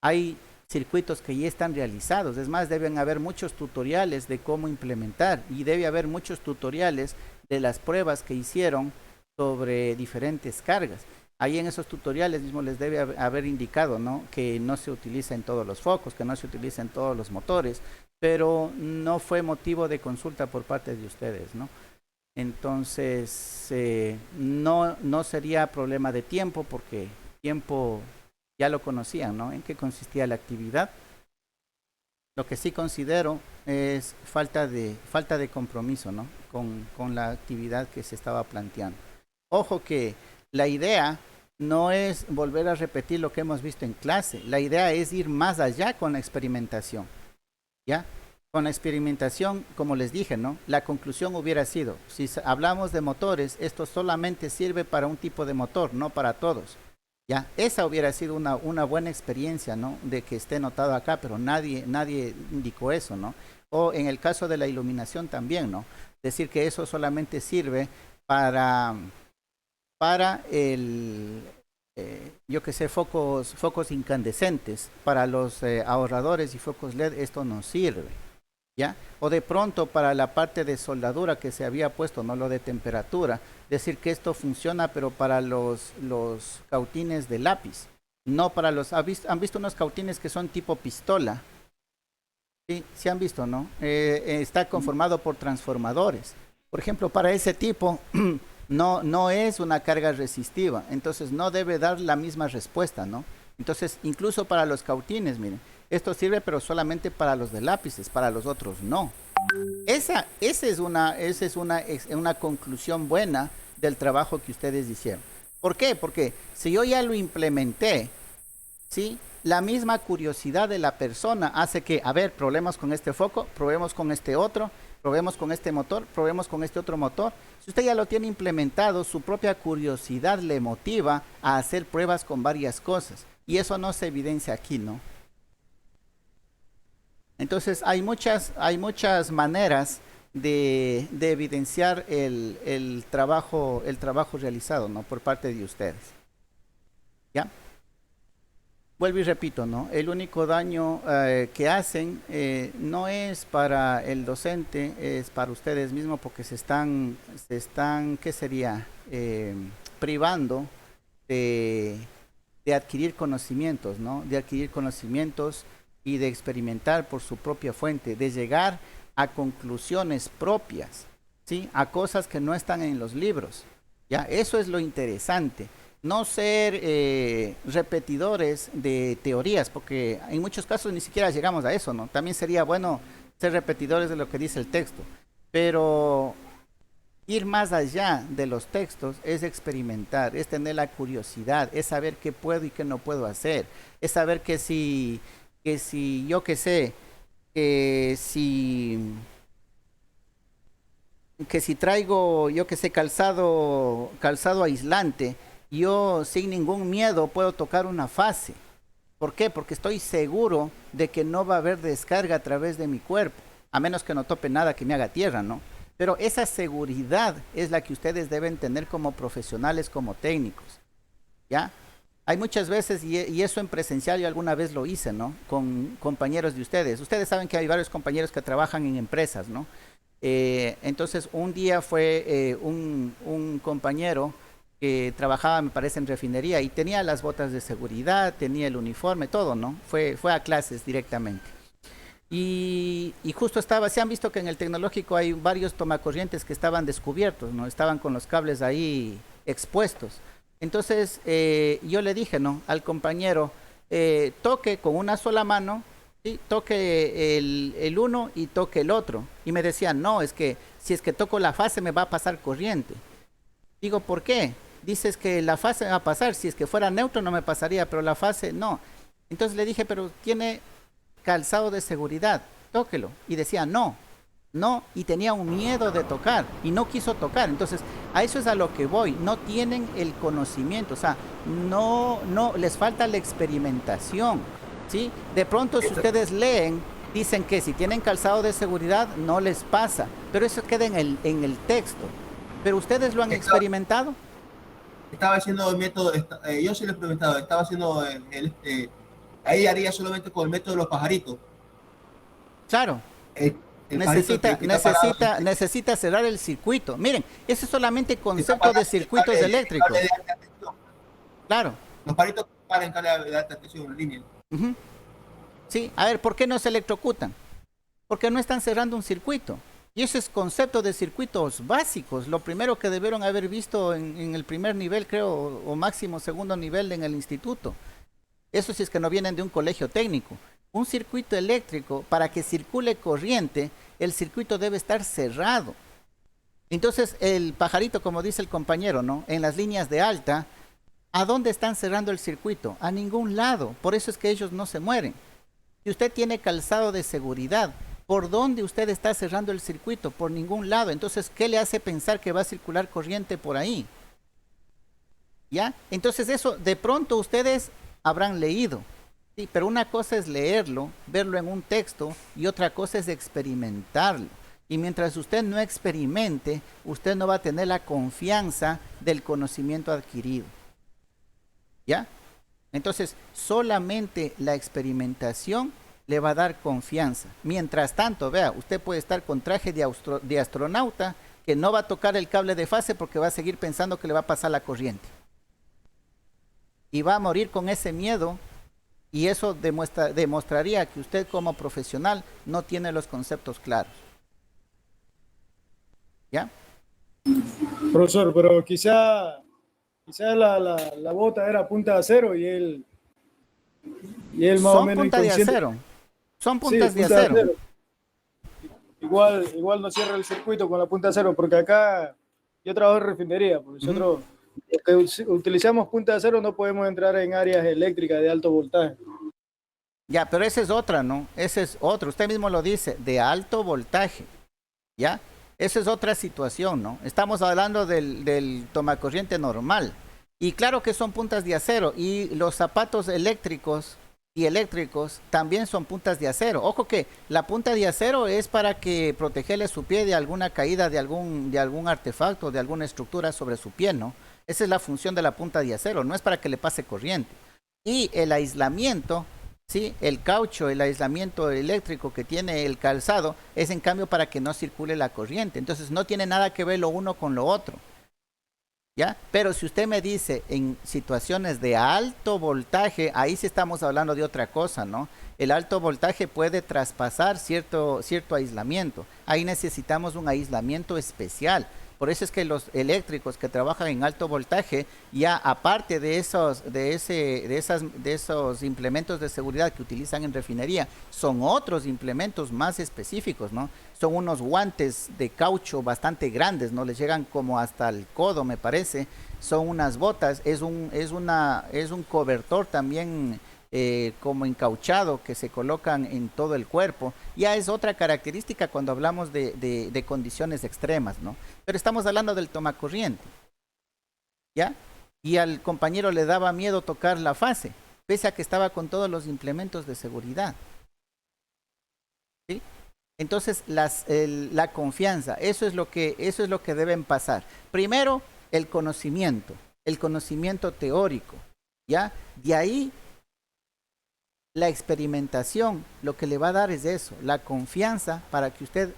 Hay circuitos que ya están realizados, es más, deben haber muchos tutoriales de cómo implementar y debe haber muchos tutoriales de las pruebas que hicieron sobre diferentes cargas. Ahí en esos tutoriales mismo les debe haber indicado, ¿no?, que no se utiliza en todos los focos, que no se utiliza en todos los motores, pero no fue motivo de consulta por parte de ustedes, ¿no? Entonces, no sería problema de tiempo, porque tiempo ya lo conocían, ¿no?, en qué consistía la actividad. Lo que sí considero es falta de compromiso, ¿no?, con la actividad que se estaba planteando. Ojo que la idea no es volver a repetir lo que hemos visto en clase, la idea es ir más allá con la experimentación, ¿ya? Con la experimentación, como les dije, ¿no?, la conclusión hubiera sido, si hablamos de motores, esto solamente sirve para un tipo de motor, no para todos. Ya, esa hubiera sido una buena experiencia, ¿no?, de que esté notado acá, pero nadie indicó eso, ¿no? O en el caso de la iluminación también, ¿no?, decir que eso solamente sirve para yo que sé, focos incandescentes. Para los ahorradores y focos LED esto no sirve, ¿ya? O de pronto para la parte de soldadura que se había puesto, no lo de temperatura, decir que esto funciona pero para los cautines de lápiz, no para los... ¿Han visto unos cautines que son tipo pistola? Sí han visto, ¿no? Está conformado por transformadores. Por ejemplo, para ese tipo no es una carga resistiva, entonces no debe dar la misma respuesta, ¿no? Entonces, incluso para los cautines, miren, esto sirve pero solamente para los de lápices, para los otros no. Esa es una conclusión buena del trabajo que ustedes hicieron. ¿Por qué? Porque si yo ya lo implementé, ¿sí?, la misma curiosidad de la persona hace que, a ver, probemos con este foco, probemos con este otro, probemos con este motor, probemos con este otro motor. Si usted ya lo tiene implementado, su propia curiosidad le motiva a hacer pruebas con varias cosas. Y eso no se evidencia aquí, ¿no? Entonces hay muchas maneras de evidenciar el trabajo realizado, ¿no?, por parte de ustedes. ¿Ya? Vuelvo y repito, ¿no?, el único daño que hacen no es para el docente, es para ustedes mismos, porque se están ¿qué sería?, privando de adquirir conocimientos, ¿no?, de adquirir conocimientos y de experimentar por su propia fuente, de llegar a conclusiones propias, ¿sí?, a cosas que no están en los libros. ¿Ya? Eso es lo interesante. No ser repetidores de teorías, porque en muchos casos ni siquiera llegamos a eso, ¿no? También sería bueno ser repetidores de lo que dice el texto, pero ir más allá de los textos es experimentar, es tener la curiosidad, es saber qué puedo y qué no puedo hacer, es saber que si yo qué sé, que si traigo, yo qué sé, calzado aislante, yo sin ningún miedo puedo tocar una fase. ¿Por qué? Porque estoy seguro de que no va a haber descarga a través de mi cuerpo, a menos que no tope nada que me haga tierra, ¿no? Pero esa seguridad es la que ustedes deben tener como profesionales, como técnicos, ¿ya? Hay muchas veces, y eso en presencial yo alguna vez lo hice, ¿no?, con compañeros de ustedes. Ustedes saben que hay varios compañeros que trabajan en empresas, ¿no? Entonces un día fue un compañero que trabajaba, me parece, en refinería y tenía las botas de seguridad, tenía el uniforme, todo, ¿no? Fue a clases directamente. Y justo estaba, se han visto que en el tecnológico hay varios tomacorrientes que estaban descubiertos, ¿no? Estaban con los cables ahí expuestos. Entonces yo le dije, ¿no? Al compañero, toque con una sola mano, ¿sí? Toque el uno y toque el otro. Y me decían, no, es que si es que toco la fase me va a pasar corriente. Digo, ¿por qué? Dices que la fase va a pasar, si es que fuera neutro no me pasaría, pero la fase no. Entonces le dije, pero tiene calzado de seguridad, tóquelo. Y decía, no, no, y tenía un miedo de tocar, y no quiso tocar. Entonces, a eso es a lo que voy, no tienen el conocimiento, o sea, no, les falta la experimentación, ¿sí? De pronto, si ustedes leen, dicen que si tienen calzado de seguridad, no les pasa, pero eso queda en el texto. ¿Pero ustedes lo han experimentado? Estaba haciendo el método, yo sí lo he experimentado, estaba haciendo ahí haría solamente con el método de los pajaritos. Claro. El pajarito Necesita cerrar el circuito. Miren, ese es solamente concepto de circuitos eléctricos. Claro. Los pajaritos paran en cable de alta tensión en línea. Sí, a ver, ¿por qué no se electrocutan? Porque no están cerrando un circuito. Y ese es concepto de circuitos básicos. Lo primero que debieron haber visto en el primer nivel, creo, o máximo segundo nivel en el instituto. Eso si es que no vienen de un colegio técnico. Un circuito eléctrico, para que circule corriente, el circuito debe estar cerrado. Entonces, el pajarito, como dice el compañero, ¿no? En las líneas de alta, ¿a dónde están cerrando el circuito? A ningún lado. Por eso es que ellos no se mueren. Si usted tiene calzado de seguridad, ¿por dónde usted está cerrando el circuito? Por ningún lado. Entonces, ¿qué le hace pensar que va a circular corriente por ahí? ¿Ya? Entonces, eso de pronto ustedes habrán leído. Sí, pero una cosa es leerlo, verlo en un texto, y otra cosa es experimentarlo. Y mientras usted no experimente, usted no va a tener la confianza del conocimiento adquirido. ¿Ya? Entonces, solamente la experimentación le va a dar confianza. Mientras tanto, vea, usted puede estar con traje de astronauta que no va a tocar el cable de fase porque va a seguir pensando que le va a pasar la corriente. Y va a morir con ese miedo, y eso demostraría que usted como profesional no tiene los conceptos claros. ¿Ya? Profesor, pero quizá la bota era punta de acero y él más o menos inconsciente. Son puntas de acero. Igual no cierra el circuito con la punta de acero, porque acá yo trabajo en refinería, porque nosotros que utilizamos punta de acero no podemos entrar en áreas eléctricas de alto voltaje. Ya, pero esa es otra, ¿no? Ese es otro. Usted mismo lo dice, de alto voltaje. ¿Ya? Esa es otra situación, ¿no? Estamos hablando del tomacorriente normal. Y claro que son puntas de acero. Y los zapatos eléctricos y eléctricos también son puntas de acero. Ojo que la punta de acero es para que protegerle su pie de alguna caída de algún artefacto, de alguna estructura sobre su pie, ¿no? Esa es la función de la punta de acero, no es para que le pase corriente. Y el aislamiento, ¿sí? El caucho, el aislamiento eléctrico que tiene el calzado, es en cambio para que no circule la corriente. Entonces no tiene nada que ver lo uno con lo otro. ¿Ya? Pero si usted me dice en situaciones de alto voltaje, ahí sí estamos hablando de otra cosa, ¿no? El alto voltaje puede traspasar cierto aislamiento. Ahí necesitamos un aislamiento especial. Por eso es que los eléctricos que trabajan en alto voltaje, ya aparte de esos implementos de seguridad que utilizan en refinería, son otros implementos más específicos, ¿no? Son unos guantes de caucho bastante grandes, ¿no? Les llegan como hasta el codo, me parece. Son unas botas, es un cobertor también como encauchado que se colocan en todo el cuerpo. Ya es otra característica cuando hablamos de condiciones extremas, ¿no? Pero estamos hablando del tomacorriente, ¿ya? Y al compañero le daba miedo tocar la fase, pese a que estaba con todos los implementos de seguridad, ¿sí? Entonces la confianza, eso es lo que deben pasar. Primero, el conocimiento teórico, ¿ya? De ahí la experimentación lo que le va a dar es eso, la confianza para que usted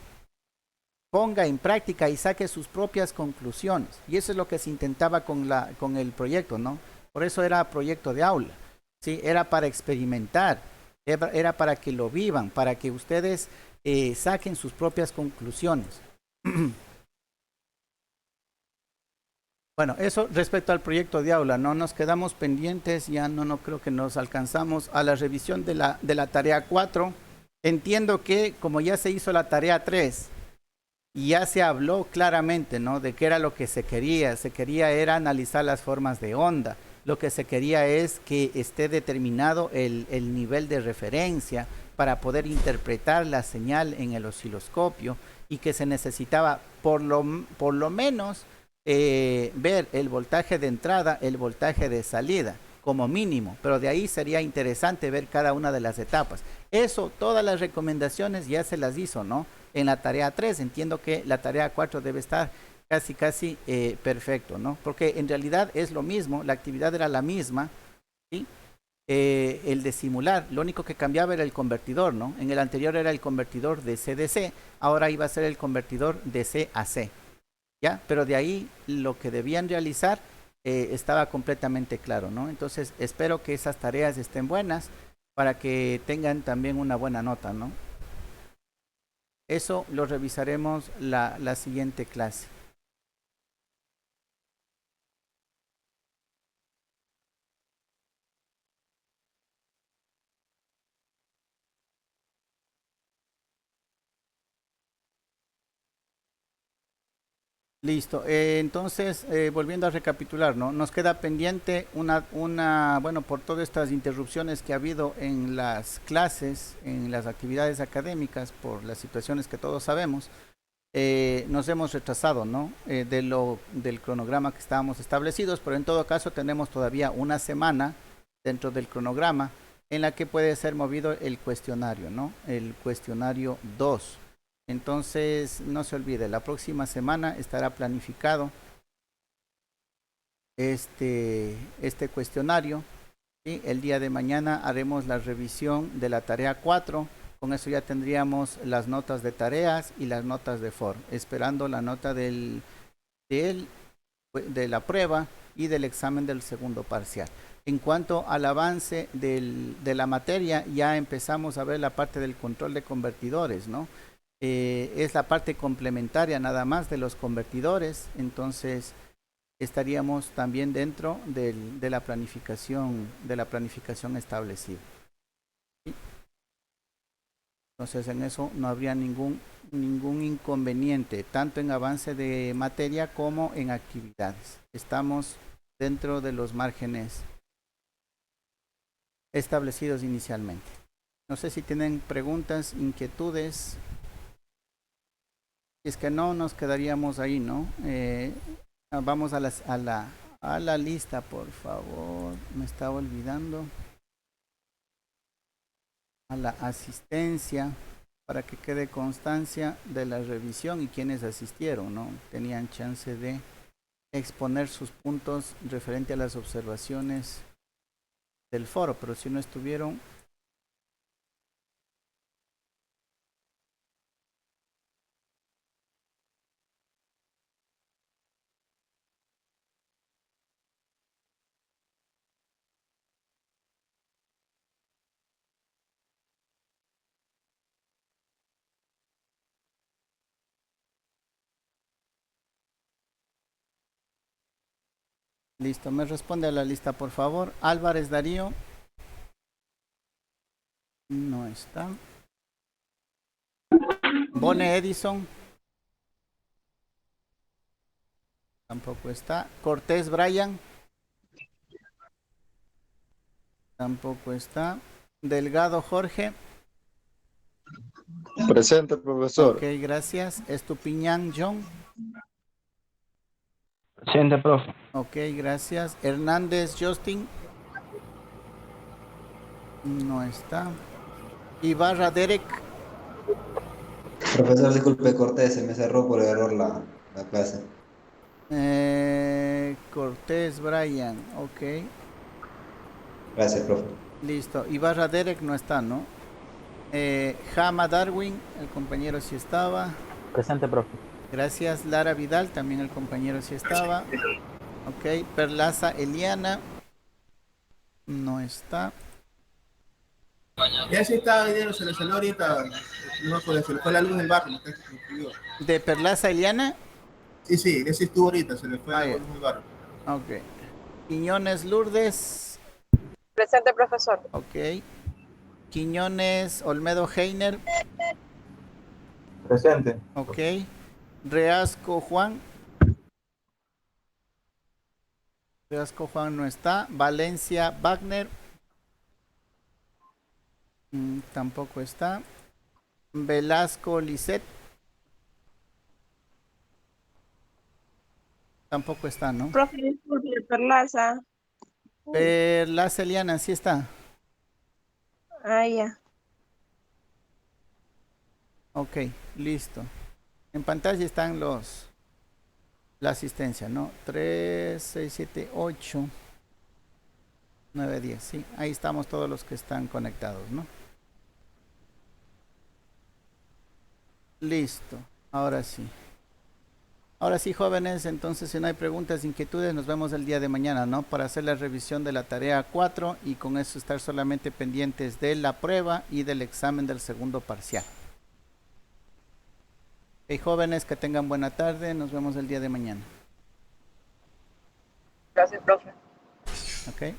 ponga en práctica y saque sus propias conclusiones. Y eso es lo que se intentaba con el proyecto, ¿no? Por eso era proyecto de aula, ¿sí? Era para experimentar, era para que lo vivan, para que ustedes saquen sus propias conclusiones. Bueno, eso respecto al proyecto de aula, ¿no? Nos quedamos pendientes, ya no creo que nos alcanzamos a la revisión de la tarea 4. Entiendo que como ya se hizo la tarea 3, y ya se habló claramente, ¿no? De qué era lo que se quería. Se quería era analizar las formas de onda. Lo que se quería es que esté determinado el nivel de referencia para poder interpretar la señal en el osciloscopio y que se necesitaba por lo menos ver el voltaje de entrada, el voltaje de salida como mínimo, pero de ahí sería interesante ver cada una de las etapas. Eso, todas las recomendaciones ya se las hizo, ¿no? En la tarea 3, entiendo que la tarea 4 debe estar casi perfecto, ¿no? Porque en realidad es lo mismo, la actividad era la misma, ¿sí? El de simular, lo único que cambiaba era el convertidor, ¿no? En el anterior era el convertidor de C-DC, ahora iba a ser el convertidor de C a C, ¿ya? Pero de ahí lo que debían realizar estaba completamente claro, ¿no? Entonces espero que esas tareas estén buenas para que tengan también una buena nota, ¿no? Eso lo revisaremos la siguiente clase. Listo, entonces volviendo a recapitular, ¿no? Nos queda pendiente bueno, por todas estas interrupciones que ha habido en las clases, en las actividades académicas, por las situaciones que todos sabemos, nos hemos retrasado, ¿no? Del cronograma que estábamos establecidos, pero en todo caso tenemos todavía una semana dentro del cronograma en la que puede ser movido el cuestionario, ¿no? El cuestionario 2. Entonces, no se olvide, la próxima semana estará planificado este cuestionario. ¿Sí? El día de mañana haremos la revisión de la tarea 4. Con eso ya tendríamos las notas de tareas y las notas de FOR, esperando la nota de la prueba y del examen del segundo parcial. En cuanto al avance de la materia, ya empezamos a ver la parte del control de convertidores, ¿no? Es la parte complementaria nada más de los convertidores, entonces estaríamos también dentro de la planificación establecida. ¿Sí? Entonces en eso no habría ningún inconveniente, tanto en avance de materia como en actividades. Estamos dentro de los márgenes establecidos inicialmente. No sé si tienen preguntas, inquietudes. Si es que no, nos quedaríamos ahí, ¿no? Vamos a la lista, por favor. Me estaba olvidando. A la asistencia, para que quede constancia de la revisión y quienes asistieron, ¿no? Tenían chance de exponer sus puntos referente a las observaciones del foro, pero si no estuvieron, listo, me responde a la lista, por favor. Álvarez Darío. No está. Bone Edison. Tampoco está. Cortés Brian. Tampoco está. Delgado Jorge. Presente, profesor. Ok, gracias. Estupiñán John. Presente, profe. Ok, gracias. Hernández Justin. No está. Ibarra Derek. Profesor, disculpe, Cortés, se me cerró por error la clase. Cortés Brian. Ok. Gracias, profe. Listo. Ibarra Derek no está, ¿no? Jama Darwin, el compañero sí estaba. Presente, profe. Gracias, Lara Vidal, también el compañero sí estaba. Ok, Perlaza Eliana. No está. Ya sí está, se le salió ahorita, no se le fue la luz en el barrio, ¿no? ¿De Perlaza Eliana? Sí, sí, ese estuvo ahorita, se le fue la Ya. luz en el barrio. Ok. Quiñones Lourdes. Presente, profesor. Ok. Quiñones Olmedo Heiner. Presente. Ok. Reasco Juan. Reasco Juan no está. Valencia Wagner. Tampoco está. Velasco Lisset. Tampoco está, ¿no? Profe, disculpe, Perlaza. La Celiana sí está. Ah, ya. Ok, listo. En pantalla están la asistencia, ¿no? 3, 6, 7, 8, 9, 10. Sí, ahí estamos todos los que están conectados, ¿no? Listo. Ahora sí. Ahora sí, jóvenes, entonces si no hay preguntas, inquietudes, nos vemos el día de mañana, ¿no? Para hacer la revisión de la tarea 4 y con eso estar solamente pendientes de la prueba y del examen del segundo parcial. Hey, jóvenes, que tengan buena tarde, nos vemos el día de mañana. Gracias, profe. ¿Ok?